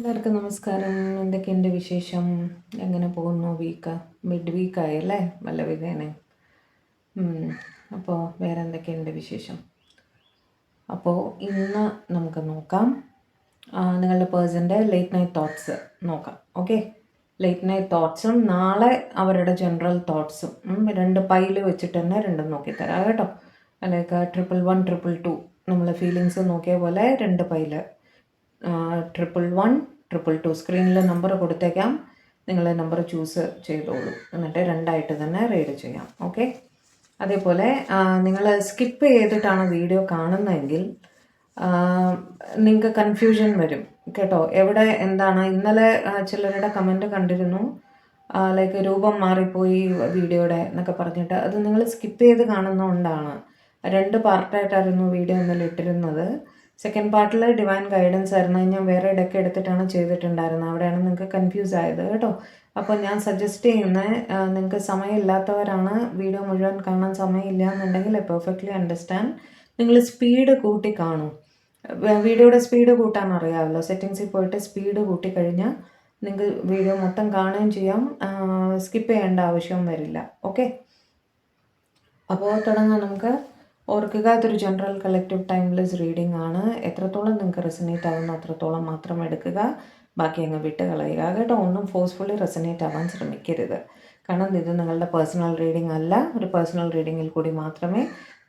എല്ലാവർക്കും നമസ്കാരം. എന്തൊക്കെയുണ്ട് വിശേഷം? എങ്ങനെ പോകുന്നു? മിഡ് വീക്കായല്ലേ വല്ല വിധേനെ. അപ്പോൾ വേറെ എന്തൊക്കെയുണ്ട് വിശേഷം? അപ്പോൾ ഇന്ന് നമുക്ക് നോക്കാം, നിങ്ങളുടെ പേഴ്സൻ്റെ ലേറ്റ് നൈറ്റ് തോട്ട്സ് നോക്കാം. ഓക്കെ, ലേറ്റ് നൈറ്റ് തോട്ട്സും നാളെ അവരുടെ ജനറൽ തോട്ട്സും 2 പൈൽ വെച്ചിട്ട് തന്നെ രണ്ടും നോക്കിത്തരാം കേട്ടോ. ലൈക്ക് 111, 222 നമ്മൾ ഫീലിങ്സ് നോക്കിയ പോലെ 2 പൈൽ 111, 222 സ്ക്രീനിൽ നമ്പർ കൊടുത്തേക്കാം. നിങ്ങൾ നമ്പർ ചൂസ് ചെയ്തോളൂ, എന്നിട്ട് 2ആയിട്ട് തന്നെ റീഡ് ചെയ്യാം. ഓക്കെ, അതേപോലെ നിങ്ങൾ സ്കിപ്പ് ചെയ്തിട്ടാണ് വീഡിയോ കാണുന്നതെങ്കിൽ നിങ്ങൾക്ക് കൺഫ്യൂഷൻ വരും കേട്ടോ. എവിടെ എന്താണ് ഇന്നലെ ചിലരുടെ കമൻറ്റ് കണ്ടിരുന്നു, ലൈക്ക് രൂപം മാറിപ്പോയി വീഡിയോയുടെ എന്നൊക്കെ പറഞ്ഞിട്ട്. അത് നിങ്ങൾ സ്കിപ്പ് ചെയ്ത് കാണുന്നതുകൊണ്ടാണ്. 2 പാർട്ടായിട്ടായിരുന്നു വീഡിയോ ഇന്നലെ ഇട്ടിരുന്നത്. സെക്കൻഡ് പാർട്ടിൽ ഡിവൈൻ ഗൈഡൻസ് ആയിരുന്നു, ഞാൻ വേറെ ഇടയ്ക്ക് എടുത്തിട്ടാണ് ചെയ്തിട്ടുണ്ടായിരുന്നത്. അവിടെയാണ് നിങ്ങൾക്ക് കൺഫ്യൂസ് ആയത് കേട്ടോ. അപ്പോൾ ഞാൻ സജസ്റ്റ് ചെയ്യുന്നത്, നിങ്ങൾക്ക് സമയമില്ലാത്തവരാണ്, വീഡിയോ മുഴുവൻ കാണാൻ സമയമില്ല എന്നുണ്ടെങ്കിൽ പെർഫെക്റ്റ്ലി അണ്ടർസ്റ്റാൻഡ്, നിങ്ങൾ സ്പീഡ് കൂട്ടി കാണൂ. വീഡിയോയുടെ സ്പീഡ് കൂട്ടാൻ അറിയാമല്ലോ, സെറ്റിങ്സിൽ പോയിട്ട് സ്പീഡ് കൂട്ടിക്കഴിഞ്ഞാൽ നിങ്ങൾക്ക് വീഡിയോ മൊത്തം കാണുകയും ചെയ്യാം, സ്കിപ്പ് ചെയ്യേണ്ട ആവശ്യവും വരില്ല. ഓക്കെ, അപ്പോൾ തുടങ്ങാം നമുക്ക്. ഓർക്കുക, അതൊരു ജനറൽ കളക്റ്റീവ് ടൈംലെസ് റീഡിംഗ് ആണ്. എത്രത്തോളം നിങ്ങൾക്ക് റെസനേറ്റ് ആകുന്നു അത്രത്തോളം മാത്രം എടുക്കുക, ബാക്കി അങ്ങ് വിട്ട് കളയുക കേട്ടോ. ഒന്നും ഫോഴ്സ്ഫുള്ളി റെസനേറ്റ് ആവാൻ ശ്രമിക്കരുത്, കാരണം ഇത് നിങ്ങളുടെ പേഴ്സണൽ റീഡിംഗ് അല്ല. ഒരു പേഴ്സണൽ റീഡിങ്ങിൽ കൂടി മാത്രമേ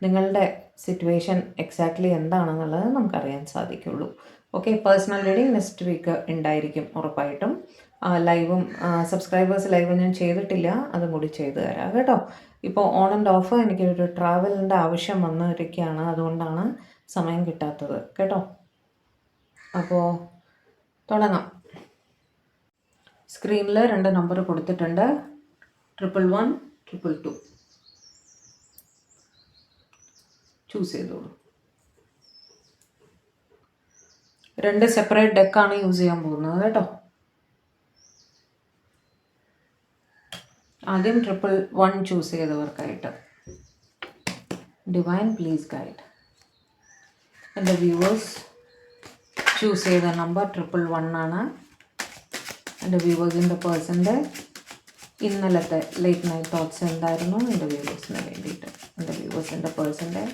നിങ്ങളുടെ സിറ്റുവേഷൻ എക്സാക്ട്ലി എന്താണെന്നുള്ളത് നമുക്കറിയാൻ സാധിക്കുള്ളൂ. Okay, personal reading next week ഉണ്ടായിരിക്കും ഉറപ്പായിട്ടും. ലൈവും സബ്സ്ക്രൈബേഴ്സ് ലൈവ് ഞാൻ ചെയ്തിട്ടില്ല, അതും കൂടി ചെയ്തു തരാം കേട്ടോ. ഇപ്പോൾ ഓൺ ആൻഡ് ഓഫ് എനിക്കൊരു ട്രാവലിൻ്റെ ആവശ്യം വന്നിരിക്കുകയാണ്, അതുകൊണ്ടാണ് സമയം കിട്ടാത്തത് കേട്ടോ. അപ്പോൾ തുടങ്ങാം. സ്ക്രീനിൽ 2 നമ്പർ കൊടുത്തിട്ടുണ്ട്, 111, 222 ചൂസ് ചെയ്തോളൂ. 2 സെപ്പറേറ്റ് ഡെക്കാണ് യൂസ് ചെയ്യാൻ പോകുന്നത് കേട്ടോ. ആദ്യം 111 ചൂസ് ചെയ്തവർക്കായിട്ട് ഡിവൈൻ പ്ലീസ് ഗൈഡ്. എൻ്റെ വ്യൂവേഴ്സ് ചൂസ് ചെയ്ത നമ്പർ 111 ആണ്. എൻ്റെ വ്യൂവേഴ്സിൻ്റെ പേഴ്സൻ്റെ ഇന്നലത്തെ ലേറ്റ് നൈറ്റ് തോട്ട്സ് എന്തായിരുന്നു എൻ്റെ വ്യൂവേഴ്സിന് വേണ്ടിയിട്ട്. എൻ്റെ വ്യൂവേഴ്സിൻ്റെ പേഴ്സൻ്റെ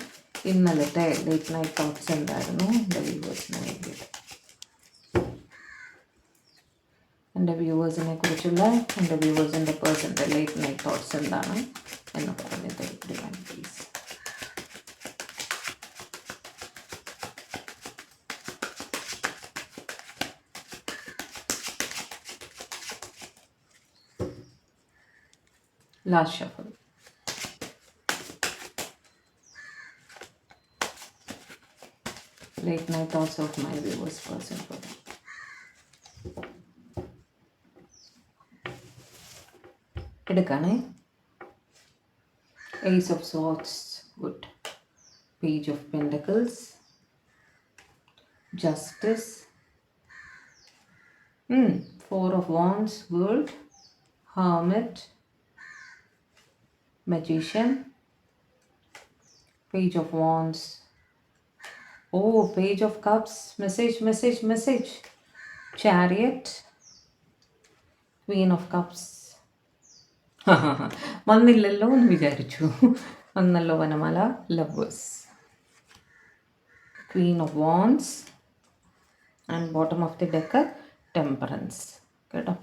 ഇന്നലത്തെ ലേറ്റ് നൈറ്റ് തോട്ട്സ് എന്തായിരുന്നു എൻ്റെ വ്യൂവേഴ്സിന് വേണ്ടിയിട്ട്. എൻ്റെ വ്യൂവേഴ്സിനെ കുറിച്ചുള്ള എൻ്റെ വ്യൂവേഴ്സിൻ്റെ പേഴ്സൻ്റെ ലേറ്റ് നൈറ്റ് തോട്ട്സ് എന്താണ് എന്ന് പറഞ്ഞത് divine please. Last shuffle. Late night thoughts of my viewers person for them. എടുക്കാണേ. Ace of Swords, good. Page of Pentacles, Justice, 4 of Wands, good. Hermit, Magician, Page of Wands, Page of Cups, message, Chariot, Queen of Cups. വന്നില്ലല്ലോ എന്ന് വിചാരിച്ചു, വന്നല്ലോ വനമാല. Lovers, Queen of Wands and bottom of the deck Temperance കേട്ടോ.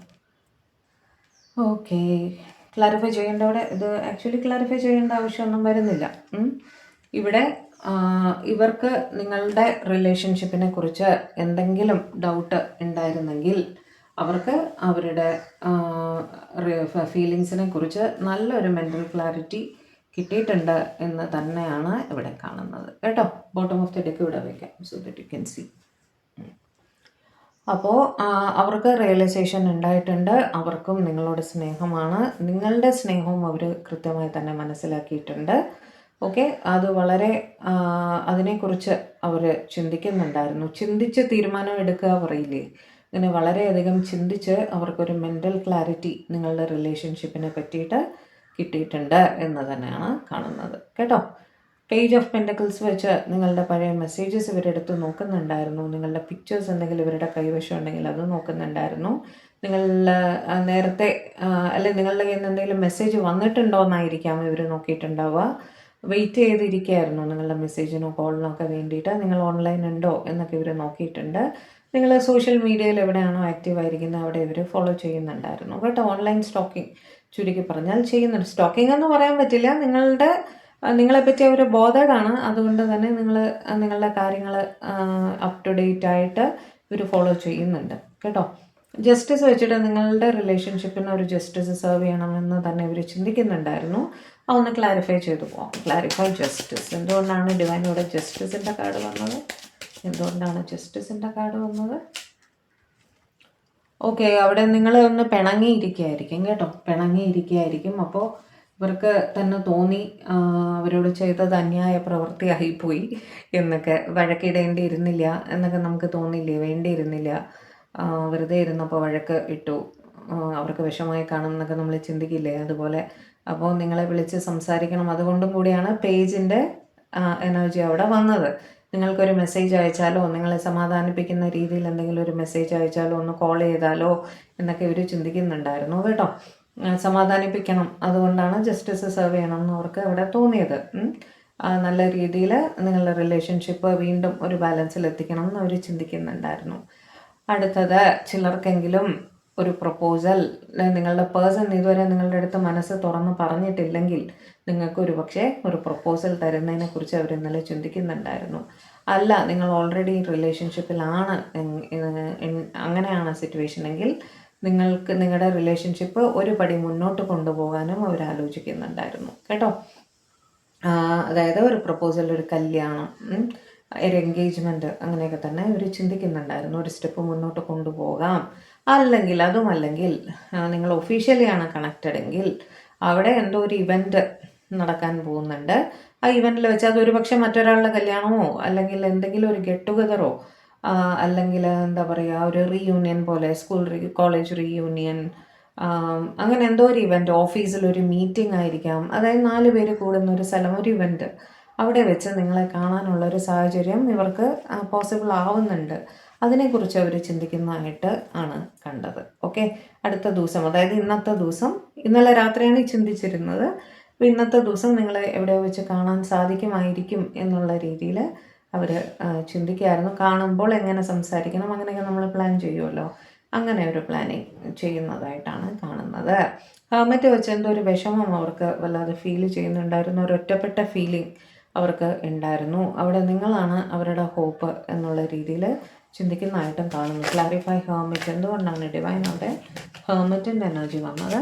Okay, clarify ചെയ്യേണ്ട അവിടെ ഇത് actually clarify ചെയ്യേണ്ട ആവശ്യമൊന്നും വരുന്നില്ല. ഇവിടെ ഇവർക്ക് നിങ്ങളുടെ റിലേഷൻഷിപ്പിനെ കുറിച്ച് എന്തെങ്കിലും ഡൗട്ട് ഉണ്ടായിരുന്നെങ്കിൽ അവർക്ക് അവരുടെ ഫീലിങ്സിനെ കുറിച്ച് നല്ലൊരു മെൻ്റൽ ക്ലാരിറ്റി കിട്ടിയിട്ടുണ്ട് എന്ന് തന്നെയാണ് ഇവിടെ കാണുന്നത് കേട്ടോ. ബോട്ടം ഓഫ് ദി ഡെക്ക് ഇവിടെ വയ്ക്കാം, so that you can see. അപ്പോൾ അവർക്ക് റിയലൈസേഷൻ ഉണ്ടായിട്ടുണ്ട്, അവർക്കും നിങ്ങളോട് സ്നേഹമാണ്, നിങ്ങളുടെ സ്നേഹവും അവർ കൃത്യമായി തന്നെ മനസ്സിലാക്കിയിട്ടുണ്ട്. ഓക്കെ, അത് വളരെ അതിനെക്കുറിച്ച് അവർ ചിന്തിക്കുന്നുണ്ടായിരുന്നു. ചിന്തിച്ച് തീരുമാനം എടുക്കുക പറയില്ലേ, ഇങ്ങനെ വളരെയധികം ചിന്തിച്ച് അവർക്കൊരു മെൻ്റൽ ക്ലാരിറ്റി നിങ്ങളുടെ റിലേഷൻഷിപ്പിനെ പറ്റിയിട്ട് കിട്ടിയിട്ടുണ്ട് എന്ന് തന്നെയാണ് കാണുന്നത് കേട്ടോ. പേജ് ഓഫ് പെൻഡക്കിൾസ് വെച്ച് നിങ്ങളുടെ പഴയ മെസ്സേജസ് ഇവരെടുത്ത് നോക്കുന്നുണ്ടായിരുന്നു. നിങ്ങളുടെ പിക്ചേഴ്സ് എന്തെങ്കിലും ഇവരുടെ കൈവശം ഉണ്ടെങ്കിൽ അത് നോക്കുന്നുണ്ടായിരുന്നു. നിങ്ങൾ നേരത്തെ അല്ലെങ്കിൽ നിങ്ങളുടെ കയ്യിൽ നിന്ന് എന്തെങ്കിലും മെസ്സേജ് വന്നിട്ടുണ്ടോ എന്നായിരിക്കാം ഇവർ നോക്കിയിട്ടുണ്ടാവുക. വെയിറ്റ് ചെയ്തിരിക്കുകയായിരുന്നു നിങ്ങളുടെ മെസ്സേജിനോ കോളിനോ ഒക്കെ വേണ്ടിയിട്ട്. നിങ്ങൾ ഓൺലൈൻ ഉണ്ടോ എന്നൊക്കെ ഇവർ നോക്കിയിട്ടുണ്ട്. നിങ്ങൾ സോഷ്യൽ മീഡിയയിൽ എവിടെയാണോ ആക്റ്റീവ് ആയിരിക്കുന്നത് അവിടെ ഇവർ ഫോളോ ചെയ്യുന്നുണ്ടായിരുന്നു കേട്ടോ. ഓൺലൈൻ സ്റ്റോക്കിംഗ് ചുരുക്കി പറഞ്ഞാൽ ചെയ്യുന്നുണ്ട്. സ്റ്റോക്കിംഗ് എന്ന് പറയാൻ പറ്റില്ല, നിങ്ങളെപ്പറ്റി അവർ ബോധേഡാണ്. അതുകൊണ്ട് തന്നെ നിങ്ങളുടെ കാര്യങ്ങൾ അപ് ടു ഡേറ്റ് ആയിട്ട് ഇവർ ഫോളോ ചെയ്യുന്നുണ്ട് കേട്ടോ. ജസ്റ്റിസ് വെച്ചിട്ട് നിങ്ങളുടെ റിലേഷൻഷിപ്പിന് ഒരു ജസ്റ്റിസ് സെർവ് ചെയ്യണമെന്ന് തന്നെ ഇവർ ചിന്തിക്കുന്നുണ്ടായിരുന്നു. അതൊന്ന് ക്ലാരിഫൈ ചെയ്തു പോകാം. Clarify justice. എന്തുകൊണ്ടാണ് ഡിവൈനിലൂടെ ജസ്റ്റിസിൻ്റെ കാർഡ് വന്നത്? എന്തുകൊണ്ടാണ് ജസ്റ്റിസിൻ്റെ കാർഡ് വന്നത്? ഓക്കെ, അവിടെ നിങ്ങൾ ഒന്ന് പിണങ്ങിയിരിക്കുകയായിരിക്കും കേട്ടോ. പിണങ്ങിയിരിക്കുകയായിരിക്കും. അപ്പോൾ ഇവർക്ക് തന്നെ തോന്നി അവരോട് ചെയ്തത് അന്യായ പ്രവൃത്തിയായിപ്പോയി എന്നൊക്കെ. വഴക്കിടേണ്ടിയിരുന്നില്ല എന്നൊക്കെ നമുക്ക് തോന്നില്ലേ? വേണ്ടിയിരുന്നില്ല, വെറുതെ ഇരുന്നപ്പോൾ വഴക്ക് ഇട്ടു, അവർക്ക് വിഷമായി കാണും എന്നൊക്കെ നമ്മൾ ചിന്തിക്കില്ലേ? അതുപോലെ അപ്പോൾ നിങ്ങളെ വിളിച്ച് സംസാരിക്കണം. അതുകൊണ്ടും കൂടിയാണ് പേജിൻ്റെ എനർജി അവിടെ വന്നത്. നിങ്ങൾക്കൊരു മെസ്സേജ് അയച്ചാലോ, നിങ്ങളെ സമാധാനിപ്പിക്കുന്ന രീതിയിൽ എന്തെങ്കിലും ഒരു മെസ്സേജ് അയച്ചാലോ, ഒന്ന് കോൾ ചെയ്താലോ എന്നൊക്കെ ഇവർ ചിന്തിക്കുന്നുണ്ടായിരുന്നു കേട്ടോ. സമാധാനിപ്പിക്കണം, അതുകൊണ്ടാണ് ജസ്റ്റിസ് സെർവ് ചെയ്യണം എന്ന് അവർക്ക് അവിടെ തോന്നിയത്. നല്ല രീതിയിൽ നിങ്ങളുടെ റിലേഷൻഷിപ്പ് വീണ്ടും ഒരു ബാലൻസിൽ എത്തിക്കണം എന്ന് അവർ ചിന്തിക്കുന്നുണ്ടായിരുന്നു. അടുത്തത്, ചിലർക്കെങ്കിലും ഒരു പ്രപ്പോസൽ, നിങ്ങളുടെ പേഴ്സൺ ഇതുവരെ നിങ്ങളുടെ അടുത്ത് മനസ്സ് തുറന്ന് പറഞ്ഞിട്ടില്ലെങ്കിൽ നിങ്ങൾക്ക് ഒരു പക്ഷേ ഒരു പ്രപ്പോസൽ തരുന്നതിനെ കുറിച്ച് അവർ ഇന്നലെ ചിന്തിക്കുന്നുണ്ടായിരുന്നു. അല്ല, നിങ്ങൾ ഓൾറെഡി റിലേഷൻഷിപ്പിലാണ്, അങ്ങനെയാണ് സിറ്റുവേഷൻ എങ്കിൽ നിങ്ങൾക്ക് നിങ്ങളുടെ റിലേഷൻഷിപ്പ് ഒരു പടി മുന്നോട്ട് കൊണ്ടുപോകാനും അവർ ആലോചിക്കുന്നുണ്ടായിരുന്നു കേട്ടോ. അതായത് ഒരു പ്രപ്പോസൽ, ഒരു കല്യാണം, ഒരു എൻഗേജ്മെൻറ്റ്, അങ്ങനെയൊക്കെ തന്നെ ഇവർ ചിന്തിക്കുന്നുണ്ടായിരുന്നു. ഒരു സ്റ്റെപ്പ് മുന്നോട്ട് കൊണ്ടുപോകാം. അല്ലെങ്കിൽ നിങ്ങൾ ഒഫീഷ്യലി ആണ് കണക്റ്റഡ് എങ്കിൽ അവിടെ എന്തോ ഒരു ഇവൻറ്റ് നടക്കാൻ പോകുന്നുണ്ട്. ആ ഇവൻറ്റിൽ വെച്ച് അതൊരു പക്ഷേ മറ്റൊരാളുടെ കല്യാണമോ അല്ലെങ്കിൽ എന്തെങ്കിലും ഒരു ഗെറ്റ് ടുഗതറോ അല്ലെങ്കിൽ എന്താ പറയുക, ഒരു റീയൂണിയൻ പോലെ, കോളേജ് റീയൂണിയൻ, അങ്ങനെ എന്തോ ഒരു ഇവൻറ്റ്, ഓഫീസിലൊരു മീറ്റിംഗ് ആയിരിക്കാം. അതായത് 4 പേര് കൂടുന്ന ഒരു സ്ഥലം, ഒരു ഇവൻറ്റ്, അവിടെ വെച്ച് നിങ്ങളെ കാണാനുള്ളൊരു സാഹചര്യം ഇവർക്ക് പോസിബിൾ ആവുന്നുണ്ട്. അതിനെക്കുറിച്ച് അവർ ചിന്തിക്കുന്നതായിട്ട് ആണ് കണ്ടത്. ഓക്കെ, അടുത്ത ദിവസം, അതായത് ഇന്നത്തെ ദിവസം, ഇന്നലെ രാത്രിയാണ് ചിന്തിച്ചിരുന്നത്. അപ്പോൾ ഇന്നത്തെ ദിവസം നിങ്ങളെ എവിടെയോ വെച്ച് കാണാൻ സാധിക്കുമായിരിക്കും എന്നുള്ള രീതിയിൽ അവർ ചിന്തിക്കുകയായിരുന്നു. കാണുമ്പോൾ എങ്ങനെ സംസാരിക്കണം അങ്ങനെയൊക്കെ നമ്മൾ പ്ലാൻ ചെയ്യുമല്ലോ, അങ്ങനെ ഒരു പ്ലാനിങ് ചെയ്യുന്നതായിട്ടാണ് കാണുന്നത്. മറ്റു വെച്ച് എന്തോ ഒരു വിഷമം അവർക്ക് വല്ലാതെ ഫീൽ ചെയ്യുന്നുണ്ടായിരുന്നു. ഒരു ഒറ്റപ്പെട്ട ഫീലിംഗ് അവർക്ക് ഉണ്ടായിരുന്നു. അവിടെ നിങ്ങളാണ് അവരുടെ ഹോപ്പ് എന്നുള്ള രീതിയിൽ ചിന്തിക്കുന്നതായിട്ടും കാണുന്നു. Clarify hermit. എന്തുകൊണ്ടാണ് ഡിവൈൻ അവിടെ ഹെർമിറ്റിൻ്റെ എനർജി വന്നത്?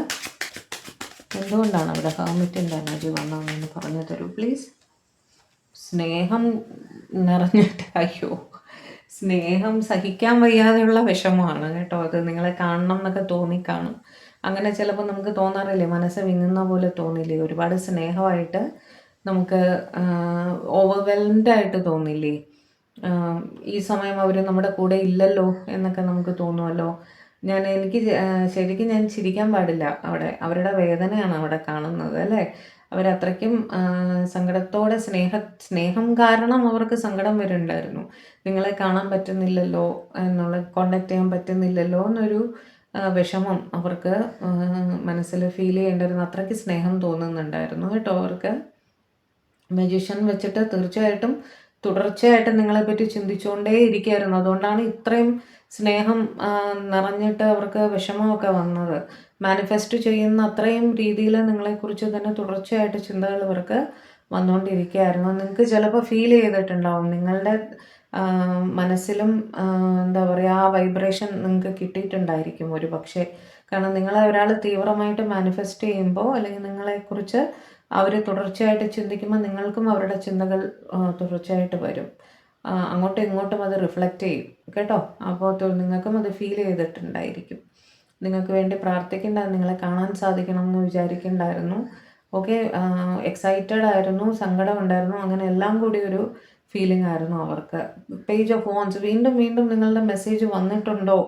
എന്തുകൊണ്ടാണ് അവിടെ ഹെർമിറ്റിൻ്റെ എനർജി വന്നതെന്ന് പറഞ്ഞു തരൂ പ്ലീസ്. സ്നേഹം നിറഞ്ഞിട്ട്, അയ്യോ, സ്നേഹം സഹിക്കാൻ വയ്യാതെയുള്ള വിഷമമാണ് കേട്ടോ. അത് നിങ്ങളെ കാണണം എന്നൊക്കെ തോന്നിക്കാണും. അങ്ങനെ ചിലപ്പോൾ നമുക്ക് തോന്നാറില്ലേ, മനസ്സ് വിങ്ങുന്ന പോലെ തോന്നില്ലേ? ഒരുപാട് സ്നേഹമായിട്ട് നമുക്ക് ഓവർവെൽംഡ് തോന്നില്ലേ? ഈ സമയം അവർ നമ്മുടെ കൂടെ ഇല്ലല്ലോ എന്നൊക്കെ നമുക്ക് തോന്നുമല്ലോ. എനിക്ക് ശരിക്കും ഞാൻ ചിരിക്കാൻ പാടില്ല. അവിടെ അവരുടെ വേദനയാണ് അവിടെ കാണുന്നത് അല്ലേ. അവരത്രയ്ക്കും സങ്കടത്തോടെ, സ്നേഹം കാരണം അവർക്ക് സങ്കടം വരുന്നുണ്ടായിരുന്നു. നിങ്ങളെ കാണാൻ പറ്റുന്നില്ലല്ലോ കോണ്ടാക്ട് ചെയ്യാൻ പറ്റുന്നില്ലല്ലോ എന്നൊരു വിഷമം അവർക്ക് മനസ്സിൽ ഫീൽ ചെയ്യേണ്ടിരുന്നു. അത്രയ്ക്ക് സ്നേഹം തോന്നുന്നുണ്ടായിരുന്നു കേട്ടോ അവർക്ക്. മജീഷ്യൻ വെച്ചിട്ട് തീർച്ചയായിട്ടും തുടർച്ചയായിട്ട് നിങ്ങളെപ്പറ്റി ചിന്തിച്ചുകൊണ്ടേ ഇരിക്കുകയായിരുന്നു. അതുകൊണ്ടാണ് ഇത്രയും സ്നേഹം നിറഞ്ഞിട്ട് അവർക്ക് വിഷമമൊക്കെ വന്നത്. മാനിഫെസ്റ്റ് ചെയ്യുന്ന അത്രയും രീതിയിൽ നിങ്ങളെക്കുറിച്ച് തന്നെ തുടർച്ചയായിട്ട് ചിന്തകൾ ഇവർക്ക് വന്നുകൊണ്ടിരിക്കുകയായിരുന്നു. നിങ്ങൾക്ക് ചിലപ്പോൾ ഫീൽ ചെയ്തിട്ടുണ്ടാവും, നിങ്ങളുടെ മനസ്സിലും എന്താ പറയുക, ആ വൈബ്രേഷൻ നിങ്ങൾക്ക് കിട്ടിയിട്ടുണ്ടായിരിക്കും ഒരു പക്ഷേ. കാരണം നിങ്ങളെ ഒരാൾ തീവ്രമായിട്ട് മാനിഫെസ്റ്റ് ചെയ്യുമ്പോൾ, അല്ലെങ്കിൽ നിങ്ങളെക്കുറിച്ച് അവർ തുടർച്ചയായിട്ട് ചിന്തിക്കുമ്പോൾ നിങ്ങൾക്കും അവരുടെ ചിന്തകൾ തുടർച്ചയായിട്ട് വരും. അങ്ങോട്ടും ഇങ്ങോട്ടും അത് റിഫ്ലക്റ്റ് ചെയ്യും കേട്ടോ. അപ്പോൾ നിങ്ങൾക്കും അത് ഫീൽ ചെയ്തിട്ടുണ്ടായിരിക്കും. നിങ്ങൾക്ക് വേണ്ടി പ്രാർത്ഥിക്കേണ്ട, നിങ്ങളെ കാണാൻ സാധിക്കണം എന്ന് വിചാരിക്കേണ്ടായിരുന്നു. ഓക്കെ, എക്സൈറ്റഡ് ആയിരുന്നു, സങ്കടം ഉണ്ടായിരുന്നു, അങ്ങനെ എല്ലാം കൂടി ഒരു ഫീലിംഗ് ആയിരുന്നു അവർക്ക്. പേജ് ഓഫ് വോൺസ്, വീണ്ടും വീണ്ടും നിങ്ങളുടെ മെസ്സേജ് വന്നിട്ടുണ്ടോ,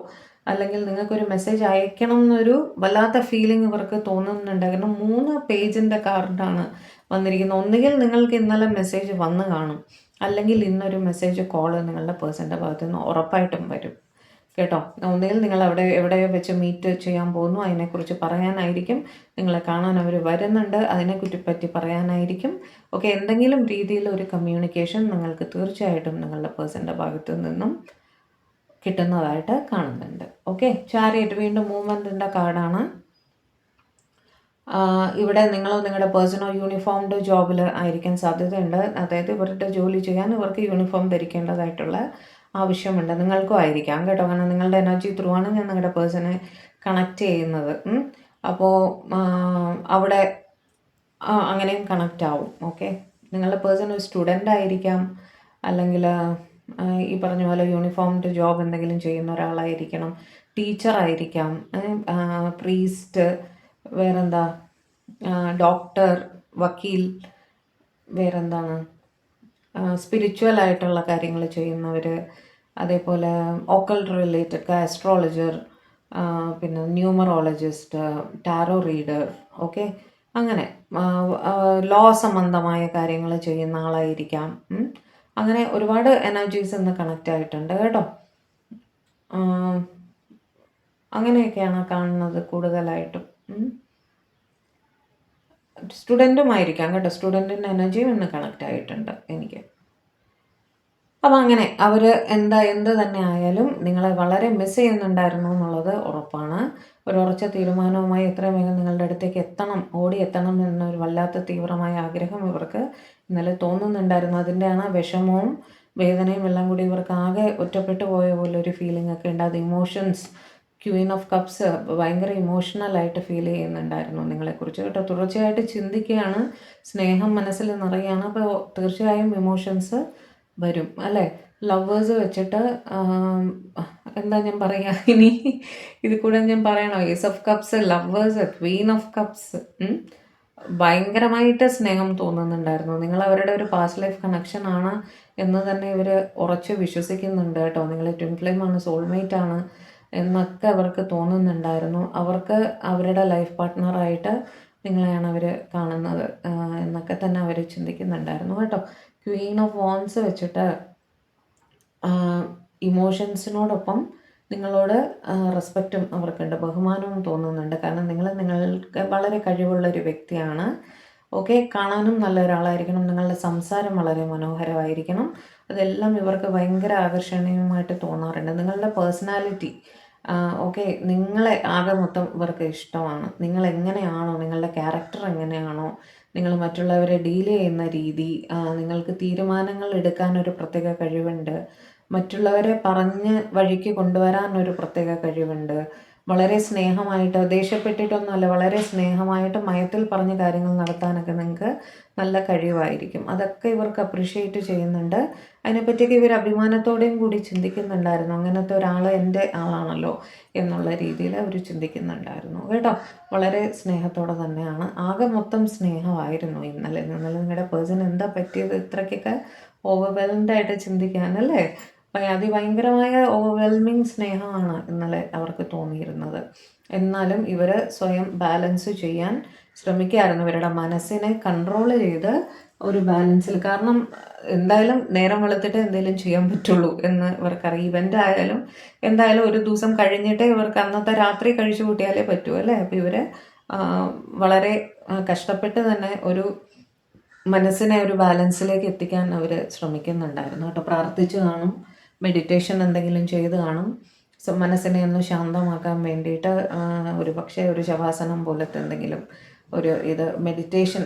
അല്ലെങ്കിൽ നിങ്ങൾക്കൊരു മെസ്സേജ് അയക്കണം എന്നൊരു വല്ലാത്ത ഫീലിംഗ് ഇവർക്ക് തോന്നുന്നുണ്ടായിരുന്നു. 3 പേജിൻ്റെ കാർഡാണ് വന്നിരിക്കുന്നത്. ഒന്നുകിൽ നിങ്ങൾക്ക് ഇന്നലെ മെസ്സേജ് വന്ന് കാണും, അല്ലെങ്കിൽ ഇന്നൊരു മെസ്സേജ് കോള് നിങ്ങളുടെ പേഴ്സൻ്റെ ഭാഗത്തു നിന്ന് ഉറപ്പായിട്ടും വരും കേട്ടോ. ഒന്നുകിൽ നിങ്ങൾ എവിടെ വെച്ച് മീറ്റ് ചെയ്യാൻ പോകുന്നു അതിനെക്കുറിച്ച് പറയാനായിരിക്കും, നിങ്ങളെ കാണാൻ അവർ വരുന്നുണ്ട് അതിനെപ്പറ്റി പറയാനായിരിക്കും. ഓക്കെ, എന്തെങ്കിലും രീതിയിൽ ഒരു കമ്മ്യൂണിക്കേഷൻ നിങ്ങൾക്ക് തീർച്ചയായിട്ടും നിങ്ങളുടെ പേഴ്സൻ്റെ ഭാഗത്തു നിന്നും കിട്ടുന്നതായിട്ട് കാണുന്നുണ്ട്. ഓക്കെ, ചാരിയറ്റ് വീണ്ടും മൂവ്മെൻറ്റിൻ്റെ കാർഡാണ്. ഇവിടെ നിങ്ങളോ നിങ്ങളുടെ പേഴ്സണോ യൂണിഫോംഡ് ജോബിൽ ആയിരിക്കാൻ സാധ്യതയുണ്ട്. അതായത് ഇവരുടെ ജോലി ചെയ്യാൻ ഇവർക്ക് യൂണിഫോം ധരിക്കേണ്ടതായിട്ടുള്ള ആവശ്യമുണ്ട്. നിങ്ങൾക്കും ആയിരിക്കാം കേട്ടോ, കാരണം നിങ്ങളുടെ എനർജി ത്രൂ ആണ് ഞാൻ നിങ്ങളുടെ പേഴ്സണെ കണക്റ്റ് ചെയ്യുന്നത്. അപ്പോൾ അവിടെ അങ്ങനെയും കണക്റ്റ് ആവും. ഓക്കെ, നിങ്ങളുടെ പേഴ്സൺ ഒരു സ്റ്റുഡൻ്റ് ആയിരിക്കാം, അല്ലെങ്കിൽ ഈ പറഞ്ഞ പോലെ യൂണിഫോംഡ് ജോബ് എന്തെങ്കിലും ചെയ്യുന്ന ഒരാളായിരിക്കണം, ടീച്ചറായിരിക്കാം, പ്രീസ്റ്റ്, വേറെന്താ, ഡോക്ടർ, വക്കീൽ, വേറെന്താണ്, സ്പിരിച്വൽ ആയിട്ടുള്ള കാര്യങ്ങൾ ചെയ്യുന്നവർ, അതേപോലെ ഓക്കൾട്ട് റിലേറ്റഡ് ആസ്ട്രോളജർ, പിന്നെ ന്യൂമറോളജിസ്റ്റ്, ടാരോ റീഡർ. ഓക്കെ, അങ്ങനെ ലോ സംബന്ധമായ കാര്യങ്ങൾ ചെയ്യുന്ന ആളായിരിക്കാം. അങ്ങനെ ഒരുപാട് എനർജീസ് ഇന്ന് കണക്റ്റ് ആയിട്ടുണ്ട് കേട്ടോ. അങ്ങനെയൊക്കെയാണ് കാണുന്നത് കൂടുതലായിട്ടും. സ്റ്റുഡൻറ്റുമായിരിക്കാം കേട്ടോ, സ്റ്റുഡൻറ്റിൻ്റെ എനർജിയും ഇന്ന് കണക്റ്റ് ആയിട്ടുണ്ട് എനിക്ക്. അപ്പം അങ്ങനെ അവർ എന്ത് തന്നെ ആയാലും നിങ്ങളെ വളരെ മിസ് ചെയ്യുന്നുണ്ടായിരുന്നു എന്നുള്ളത് ഉറപ്പാണ്. ഒരു ഉറച്ച തീരുമാനവുമായി എത്രയും വേഗം നിങ്ങളുടെ അടുത്തേക്ക് ഓടി എത്തണം എന്നൊരു വല്ലാത്ത തീവ്രമായ ആഗ്രഹം ഇവർക്ക് ഇന്നലെ തോന്നുന്നുണ്ടായിരുന്നു. അതിൻ്റെയാണ് വിഷമവും വേദനയും എല്ലാം കൂടി ഇവർക്ക് ആകെ ഒറ്റപ്പെട്ടു പോയ പോലെ ഒരു ഫീലിംഗ് ഒക്കെ ഉണ്ട്. അത് ഇമോഷൻസ്, ക്വീൻ ഓഫ് കപ്സ് ഭയങ്കര ഇമോഷണലായിട്ട് ഫീൽ ചെയ്യുന്നുണ്ടായിരുന്നു നിങ്ങളെക്കുറിച്ച് കേട്ടോ. തുടർച്ചയായിട്ട് ചിന്തിക്കുകയാണ്, സ്നേഹം മനസ്സിൽ നിറയുകയാണ്. അപ്പോൾ തീർച്ചയായും ഇമോഷൻസ് വരും അല്ലേ. ലവേഴ്സ് വെച്ചിട്ട് എന്താ ഞാൻ പറയുക, ഇനി ഇത് കൂടെ ഞാൻ പറയണോ? Ace of cups, lovers, queen of cups. ഭയങ്കരമായിട്ട് സ്നേഹം തോന്നുന്നുണ്ടായിരുന്നു. നിങ്ങൾ അവരുടെ ഒരു പാസ്റ്റ് ലൈഫ് കണക്ഷൻ ആണ് എന്ന് തന്നെ ഇവർ ഉറച്ച് വിശ്വസിക്കുന്നുണ്ട് കേട്ടോ. നിങ്ങൾ ട്വിൻ ഫ്ലെയിം ആണ്, സോൾമേറ്റ് ആണ് എന്നൊക്കെ അവർക്ക് തോന്നുന്നുണ്ടായിരുന്നു. അവർക്ക് അവരുടെ ലൈഫ് പാർട്ട്ണറായിട്ട് നിങ്ങളെയാണ് അവർ കാണുന്നത് എന്നൊക്കെ തന്നെ അവർ ചിന്തിക്കുന്നുണ്ടായിരുന്നു കേട്ടോ. ക്വീൻ ഓഫ് വാൻസ് വെച്ചിട്ട് ഇമോഷൻസിനോടൊപ്പം നിങ്ങളോട് റെസ്പെക്റ്റും അവർക്കുണ്ട്, ബഹുമാനവും തോന്നുന്നുണ്ട്. കാരണം നിങ്ങൾക്ക് വളരെ കഴിവുള്ള ഒരു വ്യക്തിയാണ്. ഓക്കെ, കാണാനും നല്ല ഒരാളായിരിക്കണം, നിങ്ങളുടെ സംസാരം വളരെ മനോഹരമായിരിക്കണം. അതെല്ലാം ഇവർക്ക് ഭയങ്കര ആകർഷണീയമായിട്ട് തോന്നാറുണ്ട്. നിങ്ങളുടെ പേഴ്സണാലിറ്റി, ഓക്കെ, നിങ്ങളെ ആകെ മൊത്തം ഇവർക്ക് ഇഷ്ടമാണ്. നിങ്ങൾ എങ്ങനെയാണോ, നിങ്ങളുടെ ക്യാരക്ടർ എങ്ങനെയാണോ, നിങ്ങൾ മറ്റുള്ളവരെ ഡീൽ ചെയ്യുന്ന രീതി, നിങ്ങൾക്ക് തീരുമാനങ്ങൾ എടുക്കാനൊരു പ്രത്യേക കഴിവുണ്ട്, മറ്റുള്ളവരെ പറഞ്ഞ് വഴിക്ക് കൊണ്ടുവരാനൊരു പ്രത്യേക കഴിവുണ്ട്. വളരെ സ്നേഹമായിട്ട്, ദേഷ്യപ്പെട്ടിട്ടൊന്നുമല്ല, വളരെ സ്നേഹമായിട്ട് മയത്തിൽ പറഞ്ഞ കാര്യങ്ങൾ നടത്താനൊക്കെ നിങ്ങൾക്ക് നല്ല കഴിവായിരിക്കും. അതൊക്കെ ഇവർക്ക് അപ്രിഷ്യേറ്റ് ചെയ്യുന്നുണ്ട്. അതിനെപ്പറ്റിയൊക്കെ ഇവർ അഭിമാനത്തോടെയും കൂടി ചിന്തിക്കുന്നുണ്ടായിരുന്നു. അങ്ങനത്തെ ഒരാൾ എൻ്റെ ആളാണല്ലോ എന്നുള്ള രീതിയിൽ അവർ ചിന്തിക്കുന്നുണ്ടായിരുന്നു കേട്ടോ. വളരെ സ്നേഹത്തോടെ തന്നെയാണ്, ആകെ മൊത്തം സ്നേഹമായിരുന്നു ഇന്നലെ. നിങ്ങളുടെ പേഴ്സൺ എന്താ പറ്റിയത് ഇത്രയ്ക്കൊക്കെ ഓവർവെൽംഡായിട്ട് ചിന്തിക്കാനല്ലേ? അതിഭയങ്കരമായ ഓവർവെൽമിങ് സ്നേഹമാണ് ഇന്നലെ അവർക്ക് തോന്നിയിരുന്നത്. എന്നാലും ഇവർ സ്വയം ബാലൻസ് ചെയ്യാൻ ശ്രമിക്കുകയായിരുന്നു, ഇവരുടെ മനസ്സിനെ കൺട്രോൾ ചെയ്ത് ഒരു ബാലൻസിൽ. കാരണം എന്തായാലും നേരം വെളുത്തിട്ട് എന്തെങ്കിലും ചെയ്യാൻ പറ്റുള്ളൂ എന്ന് ഇവർക്കറിയാം. ഇവൻ്റ് ആയാലും എന്തായാലും ഒരു ദിവസം കഴിഞ്ഞിട്ടേ ഇവർക്ക് അന്നത്തെ രാത്രി കഴിച്ചു കൂട്ടിയാലേ പറ്റൂ അല്ലേ. അപ്പോൾ ഇവർ വളരെ കഷ്ടപ്പെട്ട് തന്നെ ഒരു മനസ്സിനെ ഒരു ബാലൻസിലേക്ക് എത്തിക്കാൻ അവർ ശ്രമിക്കുന്നുണ്ടായിരുന്നു കേട്ടോ. പ്രാർത്ഥിച്ച് കാണും, മെഡിറ്റേഷൻ എന്തെങ്കിലും ചെയ്ത് കാണും, മനസ്സിനെ ഒന്ന് ശാന്തമാക്കാൻ വേണ്ടിയിട്ട്. ഒരു പക്ഷേ ഒരു ശവാസനം പോലത്തെ എന്തെങ്കിലും ഒരു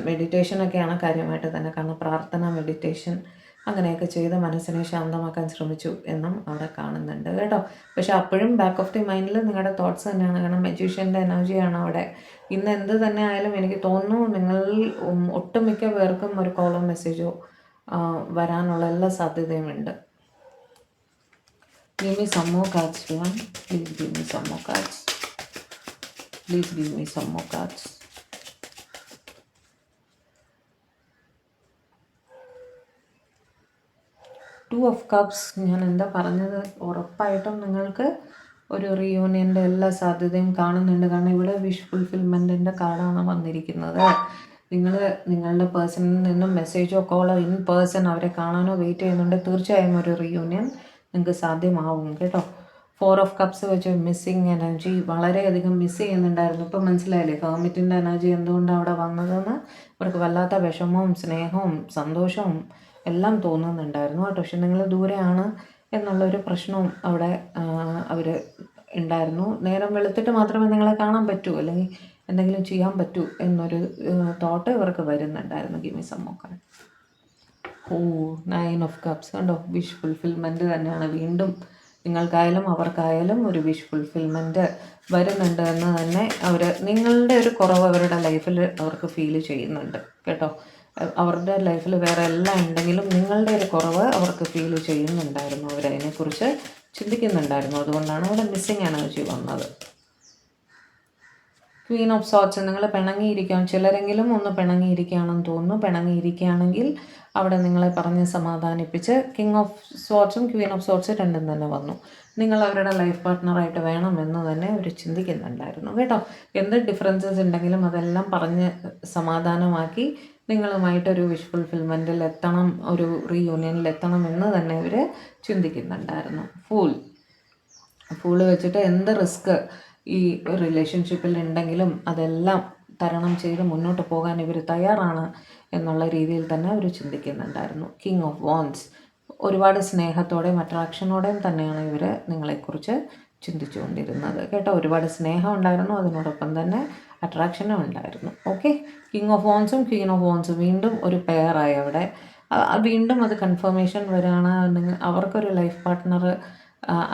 മെഡിറ്റേഷനൊക്കെയാണ് കാര്യമായിട്ട് തന്നെ. കാരണം പ്രാർത്ഥന, മെഡിറ്റേഷൻ അങ്ങനെയൊക്കെ ചെയ്ത് മനസ്സിനെ ശാന്തമാക്കാൻ ശ്രമിച്ചു എന്നും അവിടെ കാണുന്നുണ്ട് കേട്ടോ. പക്ഷെ അപ്പോഴും ബാക്ക് ഓഫ് ദി മൈൻഡിൽ നിങ്ങളുടെ തോട്ട്സ് തന്നെയാണ്. കാരണം മജീഷ്യൻ്റെ എനർജിയാണ് അവിടെ. ഇന്ന് എന്ത് തന്നെ ആയാലും എനിക്ക് തോന്നുന്നു നിങ്ങളിൽ ഒട്ടുമിക്ക പേർക്കും ഒരു കോളോ മെസ്സേജോ വരാനുള്ള എല്ലാ സാധ്യതയുമുണ്ട്. Give me some more cards, Shivan. Please give me some more cards. Please give me some more cards. Two of Cups. ഞാൻ എന്താ പറഞ്ഞത്, ഉറപ്പായിട്ടും നിങ്ങൾക്ക് ഒരു റീയൂണിയൻ്റെ എല്ലാ സാധ്യതയും കാണുന്നുണ്ട്. കാരണം ഇവിടെ വിഷ് ഫുൾഫിൽമെൻറ്റിൻ്റെ കാർഡാണ് വന്നിരിക്കുന്നത്. നിങ്ങൾ നിങ്ങളുടെ പേഴ്സണിൽ നിന്നും മെസ്സേജോ കോളോ ഇൻ പേഴ്സൺ അവരെ കാണാനോ വെയിറ്റ് ചെയ്യുന്നുണ്ട്, തീർച്ചയായും ഒരു റീയൂണിയൻ നിങ്ങൾക്ക് സാധ്യമാവും കേട്ടോ. 4 ഓഫ് കപ്സ് വെച്ച് മിസ്സിങ് എനർജി വളരെയധികം മിസ് ചെയ്യുന്നുണ്ടായിരുന്നു. ഇപ്പം മനസ്സിലായില്ലേ ഹെർമിറ്റിൻ്റെ എനർജി എന്തുകൊണ്ടാണ് അവിടെ വന്നതെന്ന്. അവർക്ക് വല്ലാത്ത വിഷമവും സ്നേഹവും സന്തോഷവും എല്ലാം തോന്നുന്നുണ്ടായിരുന്നു കേട്ടോ. പക്ഷെ നിങ്ങൾ ദൂരെയാണ് എന്നുള്ളൊരു പ്രശ്നവും അവിടെ അവർ ഉണ്ടായിരുന്നു. നേരം വെളുത്തിട്ട് മാത്രമേ നിങ്ങളെ കാണാൻ പറ്റൂ അല്ലെങ്കിൽ എന്തെങ്കിലും ചെയ്യാൻ പറ്റൂ എന്നൊരു തോട്ട് ഇവർക്ക് വരുന്നുണ്ടായിരുന്നു. Give me some more card. 9 of cups കണ്ടോ, വിഷ് ഫുൾഫിൽമെൻറ്റ് തന്നെയാണ്. വീണ്ടും നിങ്ങൾക്കായാലും അവർക്കായാലും ഒരു വിഷ് ഫുൾഫിൽമെൻറ്റ് വരുന്നുണ്ട് എന്ന് തന്നെ നിങ്ങളുടെ ഒരു കുറവ് അവരുടെ ലൈഫിൽ അവർക്ക് ഫീൽ ചെയ്യുന്നുണ്ട് കേട്ടോ. അവരുടെ ലൈഫിൽ വേറെ എല്ലാം ഉണ്ടെങ്കിലും നിങ്ങളുടെ ഒരു കുറവ് അവർക്ക് ഫീൽ ചെയ്യുന്നുണ്ടായിരുന്നു. അവരതിനെക്കുറിച്ച് ചിന്തിക്കുന്നുണ്ടായിരുന്നു. അതുകൊണ്ടാണ് അവിടെ മിസ്സിങ് എനർജി വന്നത്. ക്വീൻ ഓഫ് സോർട്സ്, നിങ്ങൾ പിണങ്ങിയിരിക്കാം, ചിലരെങ്കിലും ഒന്ന് പിണങ്ങിയിരിക്കുകയാണെന്ന് തോന്നുന്നു. പിണങ്ങിയിരിക്കുകയാണെങ്കിൽ അവിടെ നിങ്ങളെ പറഞ്ഞ് സമാധാനിപ്പിച്ച് കിങ് ഓഫ് സോർട്സും ക്വീൻ ഓഫ് സോർട്സ് രണ്ടും തന്നെ വന്നു. നിങ്ങൾ അവരുടെ ലൈഫ് പാർട്ട്ണറായിട്ട് വേണമെന്ന് തന്നെ അവർ ചിന്തിക്കുന്നുണ്ടായിരുന്നു കേട്ടോ. എന്ത് ഡിഫറൻസസ് ഉണ്ടെങ്കിലും അതെല്ലാം പറഞ്ഞ് സമാധാനമാക്കി നിങ്ങളുമായിട്ടൊരു വിഷ് ഫുൾഫിൽമെൻറ്റിൽ എത്തണം, ഒരു റീയൂണിയനിൽ എത്തണം എന്ന് തന്നെ അവർ ചിന്തിക്കുന്നുണ്ടായിരുന്നു. ഫൂള് വെച്ചിട്ട് എന്ത് റിസ്ക് ഈ റിലേഷൻഷിപ്പിൽ ഉണ്ടെങ്കിലും അതെല്ലാം തരണം ചെയ്ത് മുന്നോട്ട് പോകാൻ ഇവർ തയ്യാറാണ് എന്നുള്ള രീതിയിൽ തന്നെ അവർ ചിന്തിക്കുന്നുണ്ടായിരുന്നു. കിങ് ഓഫ് വാൻഡ്സ്, ഒരുപാട് സ്നേഹത്തോടെയും അട്രാക്ഷനോടെയും തന്നെയാണ് ഇവർ നിങ്ങളെക്കുറിച്ച് ചിന്തിച്ചുകൊണ്ടിരുന്നത് കേട്ടോ. ഒരുപാട് സ്നേഹം ഉണ്ടായിരുന്നു, അതിനോടൊപ്പം തന്നെ അട്രാക്ഷനും ഉണ്ടായിരുന്നു. ഓക്കെ, കിങ് ഓഫ് വാൻഡ്സും ക്വീൻ ഓഫ് വാൻഡ്സും വീണ്ടും ഒരു പെയറായി അവിടെ. വീണ്ടും അത് കൺഫർമേഷൻ വരികയാണ്. അവർക്കൊരു ലൈഫ് പാർട്ട്ണർ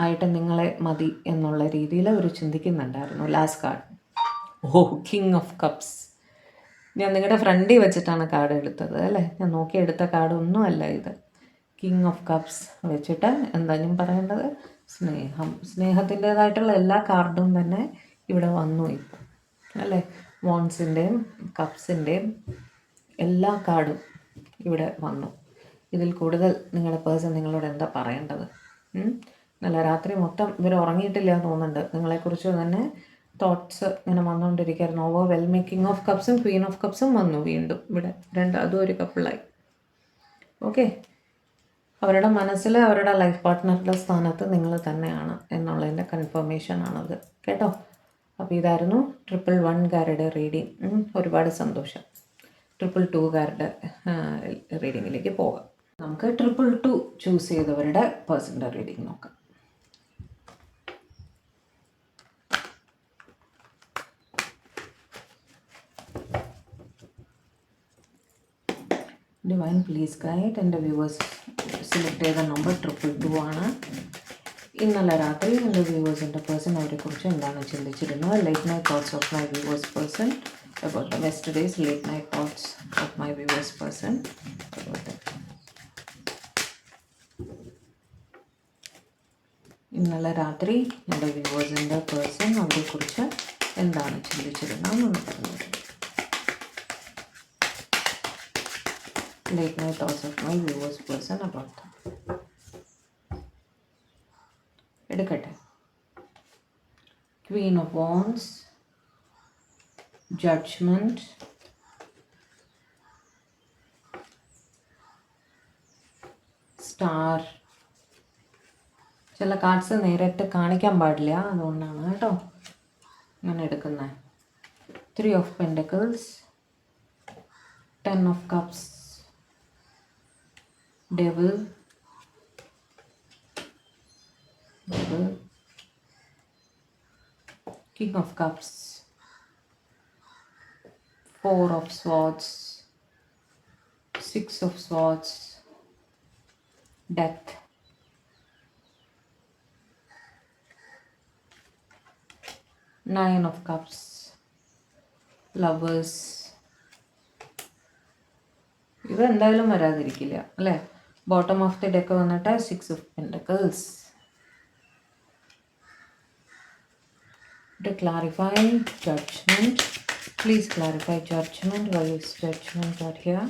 ആയിട്ട് നിങ്ങളെ മതി എന്നുള്ള രീതിയിൽ അവർ ചിന്തിക്കുന്നുണ്ടായിരുന്നു. Last card, king of cups. ഞാൻ നിങ്ങളുടെ ഫ്രണ്ടിൽ വെച്ചിട്ടാണ് കാർഡ് എടുത്തത് അല്ലേ, ഞാൻ നോക്കിയെടുത്ത കാർഡ് ഒന്നുമല്ല ഇത്. കിങ് ഓഫ് കപ്സ് വെച്ചിട്ട് എന്താ ഞാൻ പറയേണ്ടത്, സ്നേഹത്തിൻ്റേതായിട്ടുള്ള എല്ലാ കാർഡും തന്നെ ഇവിടെ വന്നു ഇപ്പം അല്ലേ. വോൺസിൻ്റെയും കപ്സിൻ്റെയും എല്ലാ കാർഡും ഇവിടെ വന്നു. ഇതിൽ കൂടുതൽ നിങ്ങളുടെ പേഴ്സൺ നിങ്ങളോട് എന്താ പറയേണ്ടത്? നല്ല രാത്രി മൊത്തം ഇവർ ഉറങ്ങിയിട്ടില്ല തോന്നുന്നുണ്ട്. നിങ്ങളെക്കുറിച്ച് തന്നെ തോട്ട്സ് ഇങ്ങനെ വന്നുകൊണ്ടിരിക്കുകയായിരുന്നു. ഓവർവെൽമിങ് കിങ് ഓഫ് കപ്സും ക്വീൻ ഓഫ് കപ്സും വന്നു വീണ്ടും ഇവിടെ അതും ഒരു കപ്പിളായി. ഓക്കെ, അവരുടെ മനസ്സിൽ അവരുടെ ലൈഫ് പാർട്ട്ണറുടെ സ്ഥാനത്ത് നിങ്ങൾ തന്നെയാണ് എന്നുള്ളതിൻ്റെ കൺഫർമേഷനാണത് കേട്ടോ. അപ്പോൾ ഇതായിരുന്നു 111കാരുടെ റീഡിങ്. ഒരുപാട് സന്തോഷം. 222കാരുടെ റീഡിങ്ങിലേക്ക് പോകാം. നമുക്ക് 222 ചൂസ് ചെയ്തവരുടെ പേഴ്സൻ്റെ റീഡിങ് നോക്കാം. Divine please guide. എൻ്റെ വ്യൂവേഴ്സ് സെലക്ട് ചെയ്ത നമ്പർ 222 ആണ്. ഇന്നലെ രാത്രി എൻ്റെ വ്യൂവേഴ്സിൻ്റെ പേഴ്സൺ അവരെക്കുറിച്ച് എന്താണ് ചിന്തിച്ചിരുന്നത്? Late night thoughts of my viewers person about the yesterday's late night thoughts of my viewers person about that. ഇന്നലെ രാത്രി എൻ്റെ വ്യൂവേഴ്സിൻ്റെ പേഴ്സൺ അവരെക്കുറിച്ച് എന്താണ് ചിന്തിച്ചിരുന്നതെന്ന് പറഞ്ഞത്. late night thoughts of my viewers person about that. എടുക്കട്ടെ. Queen of Wands, Judgment, Star. ചില cards നേരിട്ട് കാണിക്കാൻ പാടില്ല, അതുകൊണ്ടാണ് കേട്ടോ ഞാൻ എടുക്കുന്നത്. 3 of Pentacles, 10 of Cups, Devil, King of Cups, 4 of Swords, 6 of Swords, Death, 9 of Cups, Lovers. ഇത് എന്തായാലും വരാതിരിക്കില്ല അല്ലേ. ബോട്ടം ഓഫ് ദി ഡെക്ക് വന്നിട്ട് 6 of Pentacles. To clarify Judgment, please clarify Judgment. Why is Judgment card here?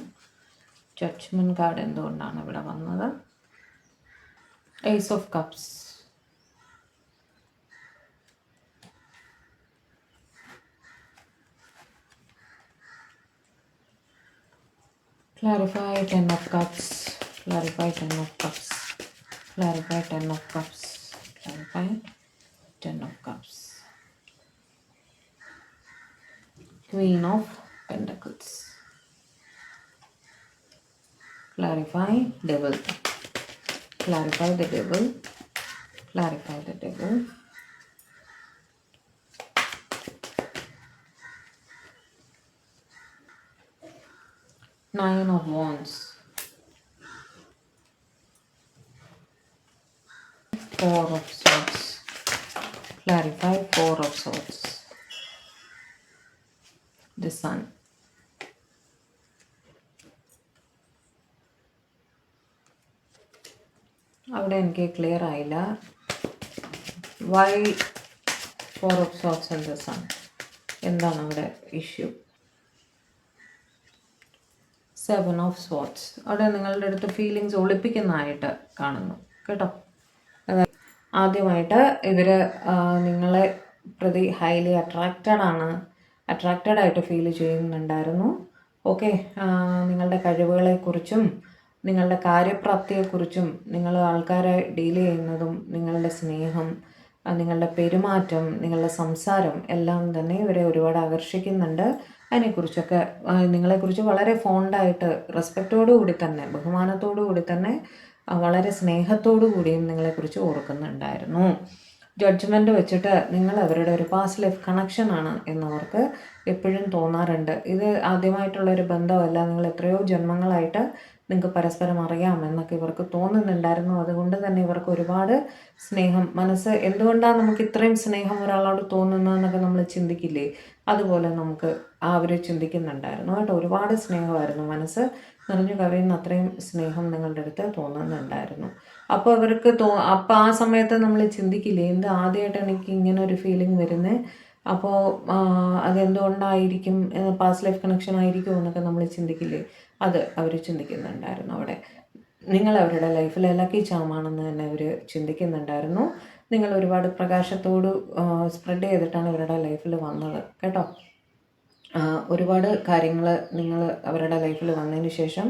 Judgment card എന്തുകൊണ്ടാണ് ഇവിടെ വന്നത്? Ace of Cups, Clarify 10 of cups. Clarify 10 of cups. Clarify 10 of cups. Clarify 10 of cups. Queen of Pentacles. Clarify Devil. Clarify the Devil. Clarify the Devil. Nine of Wands. Four of Swords. Clarify Four of Swords. The Sun. അവിടെ എനിക്ക് clear ആയില്ല. Why four of swords and the sun? എന്താണ് അവിടെ issue? Seven of sorts. അവിടെ നിങ്ങളുടെ അടുത്ത് feelings ഒളിപ്പിക്കുന്നതായിട്ട് കാണുന്നു കേട്ടോ. അതായത് ആദ്യമായിട്ട് ഇവർ നിങ്ങളെ പ്രതി ഹൈലി അട്രാക്റ്റഡ് ആയിട്ട് ഫീൽ ചെയ്യുന്നുണ്ടായിരുന്നു. ഓക്കെ, നിങ്ങളുടെ കഴിവുകളെക്കുറിച്ചും നിങ്ങളുടെ കാര്യപ്രാപ്തിയെക്കുറിച്ചും നിങ്ങൾ ആൾക്കാരെ ഡീൽ ചെയ്യുന്നതും നിങ്ങളുടെ സ്നേഹം, നിങ്ങളുടെ പെരുമാറ്റം, നിങ്ങളുടെ സംസാരം എല്ലാം തന്നെ ഇവരെ ഒരുപാട് ആകർഷിക്കുന്നുണ്ട്. അതിനെക്കുറിച്ചൊക്കെ നിങ്ങളെക്കുറിച്ച് വളരെ ഫോണ്ടായിട്ട് റെസ്പെക്റ്റോടു കൂടി തന്നെ, ബഹുമാനത്തോടു കൂടി തന്നെ, വളരെ സ്നേഹത്തോടു കൂടിയും നിങ്ങളെക്കുറിച്ച് ഓർക്കുന്നുണ്ടായിരുന്നു. ജഡ്ജ്മെൻറ്റ് വെച്ചിട്ട് നിങ്ങൾ അവരുടെ ഒരു പാസ്റ്റ് ലൈഫ് കണക്ഷനാണ് എന്നവർക്ക് എപ്പോഴും തോന്നാറുണ്ട്. ഇത് ആദ്യമായിട്ടുള്ളൊരു ബന്ധമല്ല, നിങ്ങൾ എത്രയോ ജന്മങ്ങളായിട്ട് നിങ്ങൾക്ക് പരസ്പരം അറിയാം എന്നൊക്കെ ഇവർക്ക് തോന്നുന്നുണ്ടായിരുന്നു. അതുകൊണ്ട് തന്നെ ഇവർക്ക് ഒരുപാട് സ്നേഹം, മനസ്സ് എന്തുകൊണ്ടാണ് നമുക്ക് ഇത്രയും സ്നേഹം ഒരാളോട് തോന്നുന്നതെന്നൊക്കെ നമ്മൾ ചിന്തിക്കില്ലേ, അതുപോലെ നമുക്ക് അവർ ചിന്തിക്കുന്നുണ്ടായിരുന്നു കേട്ടോ. ഒരുപാട് സ്നേഹമായിരുന്നു, മനസ്സ് നിറഞ്ഞു കവിയുന്ന അത്രയും സ്നേഹം നിങ്ങളുടെ അടുത്ത് തോന്നുന്നുണ്ടായിരുന്നു. അപ്പോൾ അവർക്ക് അപ്പോൾ ആ സമയത്ത് നമ്മൾ ചിന്തിക്കില്ലേ, എന്ത് ആദ്യമായിട്ട് എനിക്ക് ഇങ്ങനെ ഒരു ഫീലിംഗ് വരുന്നത്, അപ്പോൾ അതെന്തുകൊണ്ടായിരിക്കും, പാസ്റ്റ് ലൈഫ് കണക്ഷൻ ആയിരിക്കുമോ എന്നൊക്കെ നമ്മൾ ചിന്തിക്കില്ലേ, അത് അവർ ചിന്തിക്കുന്നുണ്ടായിരുന്നു. അവിടെ നിങ്ങൾ അവരുടെ ലൈഫിൽ ലക്കി ചാമാണെന്ന് തന്നെ അവർ ചിന്തിക്കുന്നുണ്ടായിരുന്നു. നിങ്ങൾ ഒരുപാട് പ്രകാശത്തോട് സ്പ്രെഡ് ചെയ്തിട്ടാണ് ഇവരുടെ ലൈഫിൽ വന്നത് കേട്ടോ. ഒരുപാട് കാര്യങ്ങൾ നിങ്ങൾ അവരുടെ ലൈഫിൽ വന്നതിന് ശേഷം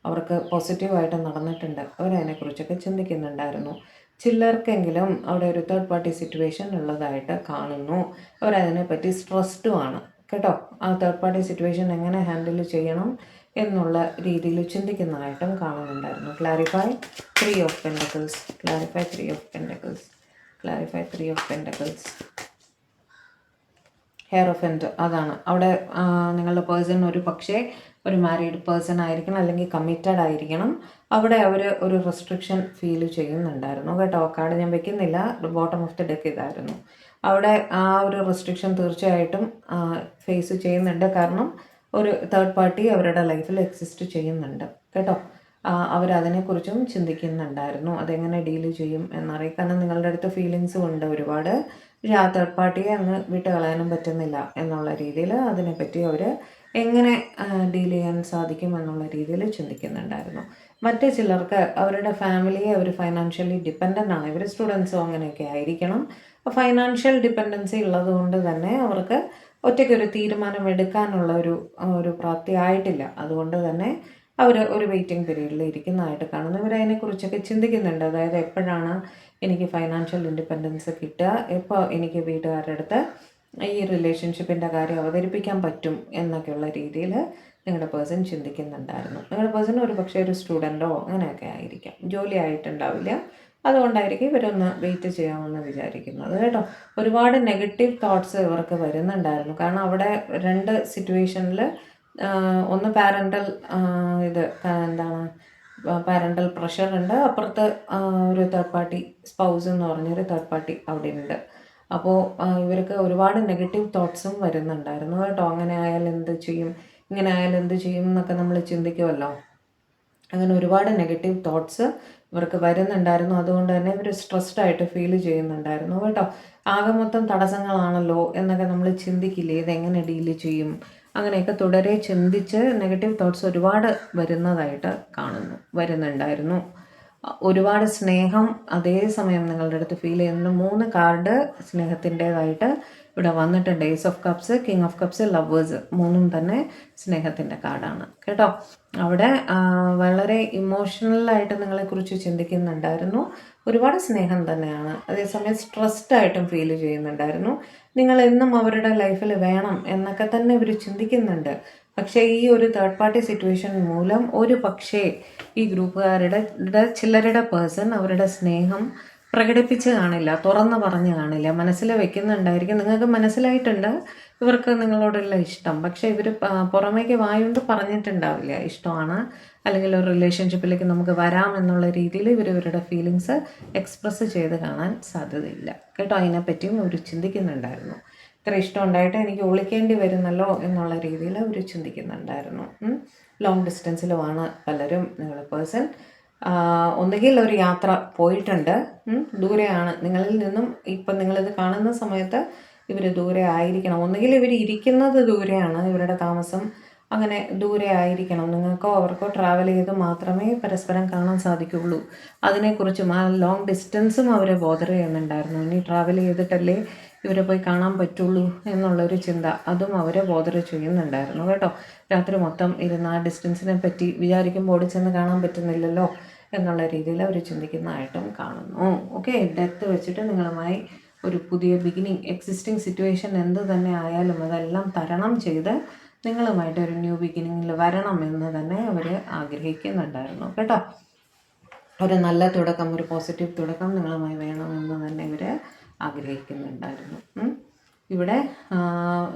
അവർക്ക് പോസിറ്റീവായിട്ട് നടന്നിട്ടുണ്ട്. അവരതിനെക്കുറിച്ചൊക്കെ ചിന്തിക്കുന്നുണ്ടായിരുന്നു. ചിലർക്കെങ്കിലും അവിടെ ഒരു തേർഡ് പാർട്ടി സിറ്റുവേഷൻ ഉള്ളതായിട്ട് കാണുന്നു. അവരതിനെപ്പറ്റി സ്ട്രെസ്ഡുമാണ് കേട്ടോ. ആ തേർഡ് പാർട്ടി സിറ്റുവേഷൻ എങ്ങനെ ഹാൻഡിൽ ചെയ്യണം എന്നുള്ള രീതിയിൽ ചിന്തിക്കുന്നതായിട്ടും കാണുന്നുണ്ടായിരുന്നു. Clarify 3 of Pentacles. Clarify 3 of Pentacles. Clarify 3 of Pentacles. Hierophant, അതാണ് അവിടെ നിങ്ങളുടെ പേഴ്സൺ ഒരു പക്ഷേ ഒരു മാരീഡ് പേഴ്സൺ ആയിരിക്കണം, അല്ലെങ്കിൽ കമ്മിറ്റഡ് ആയിരിക്കണം. അവിടെ അവർ ഒരു റെസ്ട്രിക്ഷൻ ഫീൽ ചെയ്യുന്നുണ്ടായിരുന്നു കേട്ടോ. കാർഡ് ഞാൻ വെക്കുന്നില്ല, ബോട്ടം ഓഫ് ദി ഡെക്ക് ഇതായിരുന്നു. അവിടെ ആ ഒരു റെസ്ട്രിക്ഷൻ തീർച്ചയായിട്ടും ഫേസ് ചെയ്യുന്നുണ്ട്. കാരണം ഒരു തേർഡ് പാർട്ടി അവരുടെ ലൈഫിൽ എക്സിസ്റ്റ് ചെയ്യുന്നുണ്ട് കേട്ടോ. അവരതിനെക്കുറിച്ചും ചിന്തിക്കുന്നുണ്ടായിരുന്നു, അതെങ്ങനെ ഡീല് ചെയ്യും എന്നറിയാം. കാരണം നിങ്ങളുടെ അടുത്ത് ഫീലിങ്സും ഉണ്ട് ഒരുപാട്. പക്ഷേ ആ തേർഡ് പാർട്ടിയെ അങ്ങ് വിട്ട് കളയാനും പറ്റുന്നില്ല എന്നുള്ള രീതിയിൽ അതിനെപ്പറ്റി അവർ എങ്ങനെ ഡീൽ ചെയ്യാൻ സാധിക്കും എന്നുള്ള രീതിയിൽ ചിന്തിക്കുന്നുണ്ടായിരുന്നു. മറ്റ് ചിലർക്ക് അവരുടെ ഫാമിലിയെ അവർ ഫൈനാൻഷ്യലി ഡിപ്പെൻഡൻ്റ് ആണ്. ഇവർ സ്റ്റുഡൻസോ അങ്ങനെയൊക്കെ ആയിരിക്കണം. ഫൈനാൻഷ്യൽ ഡിപ്പെൻഡൻസി ഉള്ളത് കൊണ്ട് തന്നെ അവർക്ക് ഒറ്റയ്ക്കൊരു തീരുമാനം എടുക്കാനുള്ള ഒരു പ്രാപ്തി ആയിട്ടില്ല. അതുകൊണ്ട് തന്നെ അവർ ഒരു വെയിറ്റിംഗ് പീരീഡിൽ ഇരിക്കുന്നതായിട്ട് കാണുന്നു. ഇവരതിനെക്കുറിച്ചൊക്കെ ചിന്തിക്കുന്നുണ്ട്. അതായത് എപ്പോഴാണ് എനിക്ക് ഫൈനാൻഷ്യൽ ഇൻഡിപെൻഡൻസ് കിട്ടുക, എപ്പോൾ എനിക്ക് വീട്ടുകാരുടെ അടുത്ത് ഈ റിലേഷൻഷിപ്പിൻ്റെ കാര്യം അവതരിപ്പിക്കാൻ പറ്റും എന്നൊക്കെയുള്ള രീതിയിൽ നിങ്ങളുടെ പേഴ്സൺ ചിന്തിക്കുന്നുണ്ടായിരുന്നു. നിങ്ങളുടെ പേഴ്സൺ ഒരു പക്ഷേ ഒരു സ്റ്റുഡൻറ്റോ അങ്ങനെയൊക്കെ ആയിരിക്കാം, ജോലി ആയിട്ടുണ്ടാവില്ല. അതുകൊണ്ടായിരിക്കും ഇവരൊന്ന് വെയിറ്റ് ചെയ്യാമെന്ന് വിചാരിക്കുന്നത് കേട്ടോ. ഒരുപാട് നെഗറ്റീവ് തോട്ട്സ് ഇവർക്ക് വരുന്നുണ്ടായിരുന്നു. കാരണം അവിടെ രണ്ട് സിറ്റുവേഷനിൽ ഒന്ന് പാരൻ്റൽ എന്താണ് പാരൻ്റൽ പ്രഷറുണ്ട്, അപ്പുറത്ത് ഒരു തേർഡ് പാർട്ടി സ്പൗസ് എന്ന് പറഞ്ഞൊരു തേർഡ് പാർട്ടി അവിടെ ഉണ്ട്. അപ്പോൾ ഇവർക്ക് ഒരുപാട് നെഗറ്റീവ് തോട്ട്സും വരുന്നുണ്ടായിരുന്നു കേട്ടോ. അങ്ങനെ ആയാൽ എന്ത് ചെയ്യും, ഇങ്ങനെ ആയാൽ എന്ത് ചെയ്യും എന്നൊക്കെ നമ്മൾ ചിന്തിക്കുമല്ലോ. അങ്ങനെ ഒരുപാട് നെഗറ്റീവ് തോട്ട്സ് ഇവർക്ക് വരുന്നുണ്ടായിരുന്നു. അതുകൊണ്ട് തന്നെ ഇവർ സ്ട്രെസ്ഡ് ആയിട്ട് ഫീൽ ചെയ്യുന്നുണ്ടായിരുന്നു കേട്ടോ. ആകെ മൊത്തം തടസ്സങ്ങളാണല്ലോ എന്നൊക്കെ നമ്മൾ ചിന്തിക്കില്ലേ, ഇതെങ്ങനെ ഡീല് ചെയ്യും, അങ്ങനെയൊക്കെ തുടരെ ചിന്തിച്ച് നെഗറ്റീവ് തോട്ട്സ് ഒരുപാട് വരുന്നുണ്ടായിരുന്നു. ഒരുപാട് സ്നേഹം അതേസമയം നിങ്ങളുടെ അടുത്ത് ഫീൽ ചെയ്യുന്ന 3 കാർഡ് സ്നേഹത്തിൻ്റെതായിട്ട് ഇവിടെ വന്നിട്ടുണ്ട്. Ace of cups, king of cups, lovers, 3ഉം തന്നെ സ്നേഹത്തിൻ്റെ കാർഡാണ് കേട്ടോ. അവിടെ വളരെ ഇമോഷണലായിട്ട് നിങ്ങളെക്കുറിച്ച് ചിന്തിക്കുന്നുണ്ടായിരുന്നു. ഒരുപാട് സ്നേഹം തന്നെയാണ്. അതേസമയം സ്ട്രെസ്ഡ് ആയിട്ടും ഫീൽ ചെയ്യുന്നുണ്ടായിരുന്നു. നിങ്ങൾ എന്നും അവരുടെ ലൈഫിൽ വേണം എന്നൊക്കെ തന്നെ ഇവർ ചിന്തിക്കുന്നുണ്ട്. പക്ഷേ ഈ ഒരു തേർഡ് പാർട്ടി സിറ്റുവേഷൻ മൂലം ഒരു പക്ഷേ ഈ ഗ്രൂപ്പുകാരുടെ ചിലരുടെ പേഴ്സൺ അവരുടെ സ്നേഹം പ്രകടിപ്പിച്ച് കാണില്ല, തുറന്ന് പറഞ്ഞു കാണില്ല, മനസ്സിൽ വെക്കുന്നുണ്ടായിരിക്കും. നിങ്ങൾക്ക് മനസ്സിലായിട്ടുണ്ട് ഇവർക്ക് നിങ്ങളോടുള്ള ഇഷ്ടം. പക്ഷേ ഇവർ പുറമേക്ക് വായുകൊണ്ട് പറഞ്ഞിട്ടുണ്ടാവില്ല ഇഷ്ടമാണ്, അല്ലെങ്കിൽ ഒരു റിലേഷൻഷിപ്പിലേക്ക് നമുക്ക് വരാം എന്നുള്ള രീതിയിൽ ഇവരുടെ ഫീലിങ്സ് എക്സ്പ്രസ് ചെയ്ത് കാണാൻ സാധ്യതയില്ല കേട്ടോ. അതിനെപ്പറ്റിയും അവർ ചിന്തിക്കുന്നുണ്ടായിരുന്നു. ഇത്ര ഇഷ്ടം ഉണ്ടായിട്ട് എനിക്ക് ഒളിക്കേണ്ടി വരുന്നല്ലോ എന്നുള്ള രീതിയിൽ അവർ ചിന്തിക്കുന്നുണ്ടായിരുന്നു. ലോങ് ഡിസ്റ്റൻസിലുമാണ് പലരും നിങ്ങളുടെ പേഴ്സൺ. ഒന്നുകിൽ ഒരു യാത്ര പോയിട്ടുണ്ട്, ദൂരെയാണ് നിങ്ങളിൽ നിന്നും. ഇപ്പം നിങ്ങളിത് കാണുന്ന സമയത്ത് ഇവർ ദൂരെ ആയിരിക്കണം. ഒന്നുകിൽ ഇവർ ഇരിക്കുന്നത് ദൂരെയാണ്, ഇവരുടെ താമസം അങ്ങനെ ദൂരെ ആയിരിക്കണം. നിങ്ങൾക്കോ അവർക്കോ ട്രാവൽ ചെയ്ത് മാത്രമേ പരസ്പരം കാണാൻ സാധിക്കുകയുള്ളൂ. അതിനെക്കുറിച്ചും ആ ലോങ് ഡിസ്റ്റൻസും അവരെ ബോധർ ചെയ്യുന്നുണ്ടായിരുന്നു. ഇനി ട്രാവൽ ചെയ്തിട്ടല്ലേ ഇവരെ പോയി കാണാൻ പറ്റുള്ളൂ എന്നുള്ളൊരു ചിന്ത, അതും അവരെ ബോധർ ചെയ്യുന്നുണ്ടായിരുന്നു കേട്ടോ. രാത്രി മൊത്തം ഇരുന്ന് ആ ഡിസ്റ്റൻസിനെ പറ്റി വിചാരിക്കുമ്പോൾ ഓടിച്ചെന്ന് കാണാൻ പറ്റുന്നില്ലല്ലോ എന്നുള്ള രീതിയിൽ അവർ ചിന്തിക്കുന്നതായിട്ടും കാണുന്നു. ഓക്കെ, ഡെത്ത് വെച്ചിട്ട് നിങ്ങളുമായി ഒരു പുതിയ ബിഗിനിങ്, എക്സിസ്റ്റിംഗ് സിറ്റുവേഷൻ എന്ത് തന്നെ ആയാലും അതെല്ലാം തരണം ചെയ്ത് നിങ്ങളുമായിട്ട് ഒരു ന്യൂ ബിഗിനിങ്ങിൽ വരണം എന്ന് തന്നെ അവർ ആഗ്രഹിക്കുന്നുണ്ടായിരുന്നു കേട്ടോ. ഒരു നല്ല തുടക്കം, ഒരു പോസിറ്റീവ് തുടക്കം നിങ്ങളുമായി വേണമെന്ന് തന്നെ ഇവർ ആഗ്രഹിക്കുന്നുണ്ടായിരുന്നു. ഇവിടെ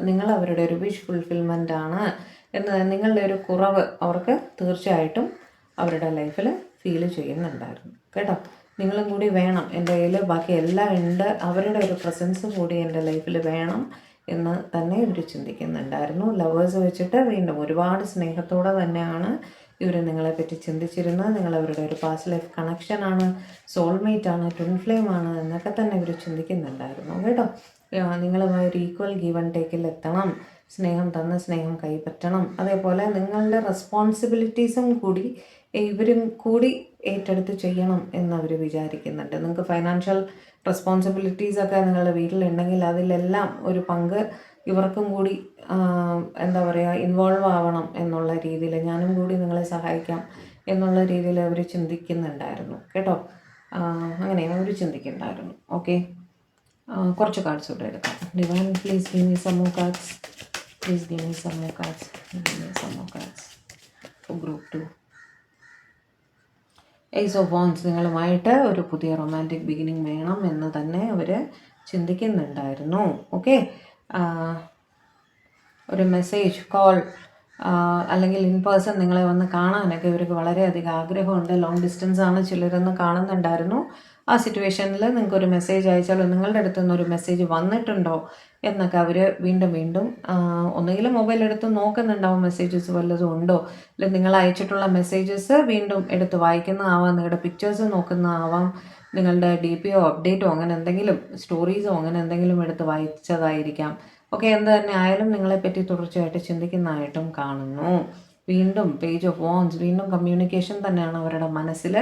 നിങ്ങൾ അവരുടെ ഒരു വിഷ് ഫുൾഫിൽമെൻ്റ് ആണ് എന്ന്, നിങ്ങളുടെ ഒരു കുറവ് അവർക്ക് തീർച്ചയായിട്ടും അവരുടെ ലൈഫിൽ ഫീൽ ചെയ്യുന്നുണ്ടായിരുന്നു കേട്ടോ. നിങ്ങളും കൂടി വേണം എൻ്റെ കയ്യിൽ, ബാക്കി എല്ലാം ഉണ്ട്, അവരുടെ ഒരു പ്രസൻസ് കൂടി എൻ്റെ ലൈഫിൽ വേണം എന്ന് തന്നെ ഇവർ ചിന്തിക്കുന്നുണ്ടായിരുന്നു. ലവേഴ്സ് വെച്ചിട്ട് വീണ്ടും ഒരുപാട് സ്നേഹത്തോടെ തന്നെയാണ് ഇവർ നിങ്ങളെപ്പറ്റി ചിന്തിച്ചിരുന്നത്. നിങ്ങൾ അവരുടെ ഒരു പാസ്റ്റ് ലൈഫ് കണക്ഷനാണ്, സോൾമേറ്റ് ആണ്, ട്വിൻ ഫ്ലെയിം ആണ് എന്നൊക്കെ തന്നെ ഇവർ ചിന്തിക്കുന്നുണ്ടായിരുന്നു കേട്ടോ. നിങ്ങളുമായി ഒരു ഈക്വൽ ഗീവ് ആൻഡ് ടേക്കിൽ എത്തണം, സ്നേഹം തന്ന് സ്നേഹം കൈപ്പറ്റണം. അതേപോലെ നിങ്ങളുടെ റെസ്പോൺസിബിലിറ്റീസും കൂടി ഇവരും കൂടി ഏറ്റെടുത്ത് ചെയ്യണം എന്നവർ വിചാരിക്കുന്നുണ്ട്. നിങ്ങൾക്ക് ഫൈനാൻഷ്യൽ റെസ്പോൺസിബിലിറ്റീസൊക്കെ നിങ്ങളുടെ വീട്ടിലുണ്ടെങ്കിൽ അതിലെല്ലാം ഒരു പങ്ക് ഇവർക്കും കൂടി എന്താ പറയുക ഇൻവോൾവ് ആവണം എന്നുള്ള രീതിയിൽ, ഞാനും കൂടി നിങ്ങളെ സഹായിക്കാം എന്നുള്ള രീതിയിൽ അവർ ചിന്തിക്കുന്നുണ്ടായിരുന്നു കേട്ടോ. അങ്ങനെയാണ് അവർ ചിന്തിക്കുന്നുണ്ടായിരുന്നു. ഓക്കെ, കുറച്ച് കാർഡ്സ് കൂടെ എടുക്കാം. Divine please give me some more cards, please give me some more cards, some more cards for group 2. Ace of wands, നിങ്ങളുമായിട്ട് ഒരു പുതിയ റൊമാൻറ്റിക് ബിഗിനിങ് വേണം എന്ന് തന്നെ അവർ ചിന്തിക്കുന്നുണ്ടായിരുന്നു. ഓക്കെ, ഒരു മെസ്സേജ്, കോൾ അല്ലെങ്കിൽ ഇൻ പേഴ്സൺ നിങ്ങളെ വന്ന് കാണാനൊക്കെ ഇവർക്ക് വളരെയധികം ആഗ്രഹമുണ്ട്. ലോങ് ഡിസ്റ്റൻസ് ആണ് ചിലരൊന്ന് കാണുന്നുണ്ടായിരുന്നു. ആ സിറ്റുവേഷനിൽ നിങ്ങൾക്കൊരു മെസ്സേജ് അയച്ചാലോ നിങ്ങളുടെ അടുത്ത് നിന്നൊരു മെസ്സേജ് വന്നിട്ടുണ്ടോ എന്നൊക്കെ അവർ വീണ്ടും വീണ്ടും ഒന്നുകിൽ മൊബൈൽ എടുത്ത് നോക്കുന്നുണ്ടാവും, മെസ്സേജസ് വല്ലതും ഉണ്ടോ, അല്ലെങ്കിൽ നിങ്ങൾ അയച്ചിട്ടുള്ള മെസ്സേജസ് വീണ്ടും എടുത്ത് വായിക്കുന്നതാവാം, നിങ്ങളുടെ പിക്ചേഴ്സ് നോക്കുന്നതാവാം, നിങ്ങളുടെ DP-യോ അപ്ഡേറ്റോ അങ്ങനെ എന്തെങ്കിലും സ്റ്റോറീസോ അങ്ങനെ എന്തെങ്കിലും എടുത്ത് വായിച്ചതായിരിക്കാം. ഓക്കെ, എന്ത് തന്നെ ആയാലും നിങ്ങളെപ്പറ്റി തുടർച്ചയായിട്ട് ചിന്തിക്കുന്നതായിട്ടും കാണുന്നു. വീണ്ടും പേജ് ഓഫ് വാൻഡ്സ്, വീണ്ടും കമ്മ്യൂണിക്കേഷൻ തന്നെയാണ് അവരുടെ മനസ്സിൽ.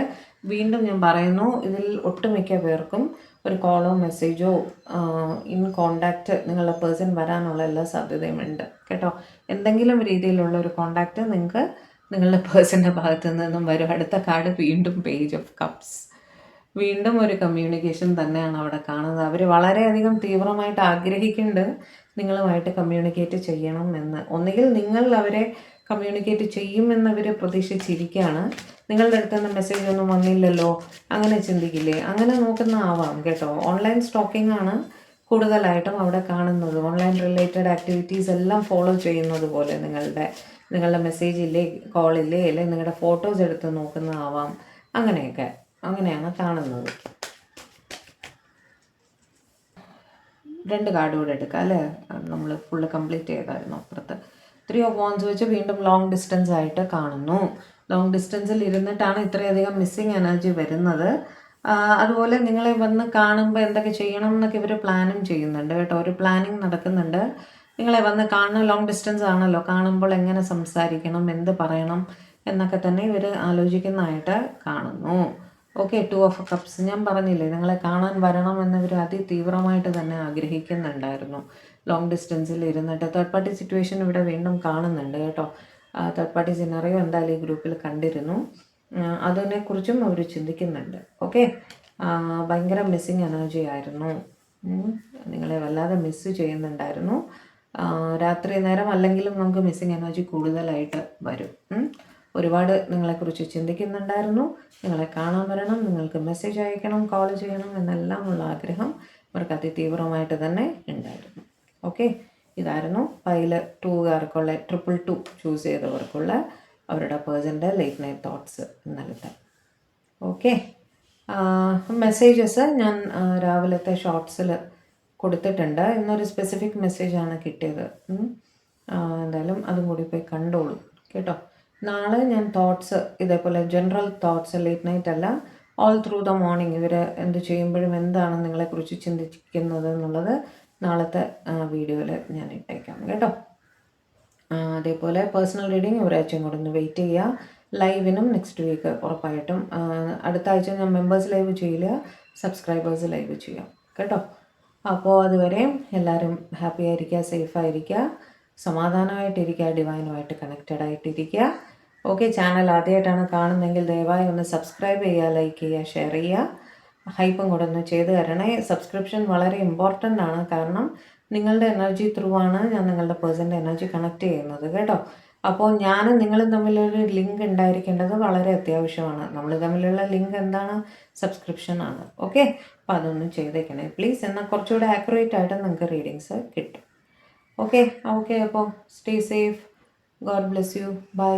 വീണ്ടും ഞാൻ പറയുന്നു, ഇതിൽ ഒട്ടുമിക്ക പേർക്കും ഒരു കോളോ മെസ്സേജോ ഇൻ കോണ്ടാക്റ്റ് നിങ്ങളുടെ പേഴ്സൺ വരാനുള്ള എല്ലാ സാധ്യതയുമുണ്ട് കേട്ടോ. എന്തെങ്കിലും രീതിയിലുള്ള ഒരു കോണ്ടാക്റ്റ് നിങ്ങൾക്ക് നിങ്ങളുടെ പേഴ്സൻ്റെ ഭാഗത്തു നിന്നും വരും. അടുത്ത കാർഡ് വീണ്ടും പേജ് ഓഫ് കപ്സ്, വീണ്ടും ഒരു കമ്മ്യൂണിക്കേഷൻ തന്നെയാണ് അവിടെ കാണുന്നത്. അവർ വളരെയധികം തീവ്രമായിട്ട് ആഗ്രഹിക്കുന്നുണ്ട് നിങ്ങളുമായിട്ട് കമ്മ്യൂണിക്കേറ്റ് ചെയ്യണം എന്ന്. ഒന്നുകിൽ നിങ്ങൾ അവരെ കമ്മ്യൂണിക്കേറ്റ് ചെയ്യുമെന്നവർ പ്രതീക്ഷിച്ചിരിക്കുകയാണ്. നിങ്ങളുടെ അടുത്ത് നിന്ന് മെസ്സേജ് ഒന്നും വന്നില്ലല്ലോ, അങ്ങനെ ചിന്തിക്കില്ലേ, അങ്ങനെ നോക്കുന്ന ആവാം കേട്ടോ. ഓൺലൈൻ സ്റ്റോക്കിംഗ് ആണ് കൂടുതലായിട്ടും അവിടെ കാണുന്നത്. ഓൺലൈൻ റിലേറ്റഡ് ആക്ടിവിറ്റീസ് എല്ലാം ഫോളോ ചെയ്യുന്നത് പോലെ നിങ്ങളുടെ മെസ്സേജില്ലേ, കോളില്ലേ, അല്ലെങ്കിൽ നിങ്ങളുടെ ഫോട്ടോസ് എടുത്ത് നോക്കുന്നതാവാം, അങ്ങനെയൊക്കെ അങ്ങനെയാണ് കാണുന്നത്. 2 കാർഡ് കൂടെ എടുക്കാം അല്ലേ, നമ്മൾ ഫുള്ള് കംപ്ലീറ്റ് ചെയ്തായിരുന്നു. അപ്പുറത്ത് 3 ഓഫ് വാൻഡ്സ് വെച്ച് വീണ്ടും ലോങ് ഡിസ്റ്റൻസ് ആയിട്ട് കാണുന്നു. ലോങ് ഡിസ്റ്റൻസിൽ ഇരുന്നിട്ടാണ് ഇത്രയധികം മിസ്സിങ് എനർജി വരുന്നത്. അതുപോലെ നിങ്ങളെ വന്ന് കാണുമ്പോൾ എന്തൊക്കെ ചെയ്യണം എന്നൊക്കെ ഇവർ പ്ലാനും ചെയ്യുന്നുണ്ട് കേട്ടോ. ഒരു പ്ലാനിങ് നടക്കുന്നുണ്ട്. നിങ്ങളെ വന്ന് കാണുന്ന ലോങ് ഡിസ്റ്റൻസ് ആണല്ലോ, കാണുമ്പോൾ എങ്ങനെ സംസാരിക്കണം, എന്ത് പറയണം എന്നൊക്കെ തന്നെ ഇവർ ആലോചിക്കുന്നതായിട്ട് കാണുന്നു. ഓക്കെ, 2 ഓഫ് കപ്സ് ഞാൻ പറഞ്ഞില്ലേ, നിങ്ങളെ കാണാൻ വരണമെന്നവർ അതിതീവ്രമായിട്ട് തന്നെ ആഗ്രഹിക്കുന്നുണ്ടായിരുന്നു. ലോങ് ഡിസ്റ്റൻസിൽ ഇരുന്നിട്ട് തേർഡ് പാർട്ടി സിറ്റുവേഷൻ ഇവിടെ വീണ്ടും കാണുന്നുണ്ട് കേട്ടോ. തേർഡ് പാർട്ടി സിനറിയോ എന്തായാലും ഈ ഗ്രൂപ്പിൽ കണ്ടിരുന്നു. അതിനെക്കുറിച്ചും അവർ ചിന്തിക്കുന്നുണ്ട്. ഓക്കെ, ഭയങ്കര മിസ്സിങ് എനർജി ആയിരുന്നു. നിങ്ങളെ വല്ലാതെ മിസ്സ് ചെയ്യുന്നുണ്ടായിരുന്നു. രാത്രി നേരം അല്ലെങ്കിലും നമുക്ക് മിസ്സിങ് എനർജി കൂടുതലായിട്ട് വരും. ഒരുപാട് നിങ്ങളെക്കുറിച്ച് ചിന്തിക്കുന്നുണ്ടായിരുന്നു. നിങ്ങളെ കാണാൻ വരണം, നിങ്ങൾക്ക് മെസ്സേജ് അയക്കണം, കോൾ ചെയ്യണം എന്നെല്ലാം ഉള്ള ആഗ്രഹം ഇവർക്ക് അതിതീവ്രമായിട്ട് തന്നെ ഉണ്ടായിരുന്നു. ഓക്കെ, ഇതായിരുന്നു പൈല് 2കാർക്കുള്ള 222 ചൂസ് ചെയ്തവർക്കുള്ള അവരുടെ പേഴ്സൻ്റെ ലേറ്റ് നൈറ്റ് തോട്ട്സ് ഇന്നലത്തെ. ഓക്കെ, മെസ്സേജസ് ഞാൻ രാവിലത്തെ ഷോർട്സിൽ കൊടുത്തിട്ടുണ്ട്. ഇന്നൊരു സ്പെസിഫിക് മെസ്സേജാണ് കിട്ടിയത്. എന്തായാലും അതും കൂടി പോയി കണ്ടോളൂ കേട്ടോ. നാളെ ഞാൻ തോട്ട്സ് ഇതേപോലെ ജനറൽ തോട്ട്സ് ലേറ്റ് നൈറ്റ് അല്ല, ഓൾ ത്രൂ ദ മോർണിംഗ് ഇവർ എന്ത് ചെയ്യുമ്പോഴും എന്താണ് നിങ്ങളെക്കുറിച്ച് ചിന്തിക്കുന്നത് എന്നുള്ളത് നാളത്തെ വീഡിയോയിൽ ഞാൻ ഇട്ടേക്കാം കേട്ടോ. അതേപോലെ പേഴ്സണൽ റീഡിങ് ഒരാഴ്ചയും കൂടെ ഒന്ന് വെയിറ്റ് ചെയ്യുക. ലൈവിനും നെക്സ്റ്റ് വീക്ക് ഉറപ്പായിട്ടും. അടുത്ത ആഴ്ച ഞാൻ മെമ്പേഴ്സ് ലൈവ് ചെയ്യില്ല, സബ്സ്ക്രൈബേഴ്സ് ലൈവ് ചെയ്യാം കേട്ടോ. അപ്പോൾ അതുവരെയും എല്ലാവരും ഹാപ്പി ആയിരിക്കുക, സേഫ് ആയിരിക്കുക, സമാധാനമായിട്ടിരിക്കുക, ഡിവൈനുമായിട്ട് കണക്റ്റഡ് ആയിട്ടിരിക്കുക. ഓക്കെ, ചാനൽ ആദ്യമായിട്ടാണ് കാണുന്നതെങ്കിൽ ദയവായി ഒന്ന് സബ്സ്ക്രൈബ് ചെയ്യുക, ലൈക്ക് ചെയ്യുക, ഷെയർ ചെയ്യുക. ഹൈപ്പും കൂടെ ഒന്ന് ചെയ്ത് തരണേ. സബ്സ്ക്രിപ്ഷൻ വളരെ ഇമ്പോർട്ടൻ്റ് ആണ്. കാരണം നിങ്ങളുടെ എനർജി ത്രൂ ആണ് ഞാൻ നിങ്ങളുടെ പേഴ്സൻ്റെ എനർജി കണക്ട് ചെയ്യുന്നത് കേട്ടോ. അപ്പോൾ ഞാനും നിങ്ങളും തമ്മിലൊരു ലിങ്ക് ഉണ്ടായിരിക്കേണ്ടത് വളരെ അത്യാവശ്യമാണ്. നമ്മൾ തമ്മിലുള്ള ലിങ്ക് എന്താണ്? സബ്സ്ക്രിപ്ഷൻ ആണ്. ഓക്കെ, അപ്പോൾ അതൊന്നും ചെയ്തേക്കണേ പ്ലീസ്. എന്നാൽ കുറച്ചുകൂടെ ആക്യുറേറ്റ് ആയിട്ട് നിങ്ങൾക്ക് റീഡിങ്സ് കിട്ടും. ഓക്കെ, അപ്പോൾ stay safe. God bless you. By.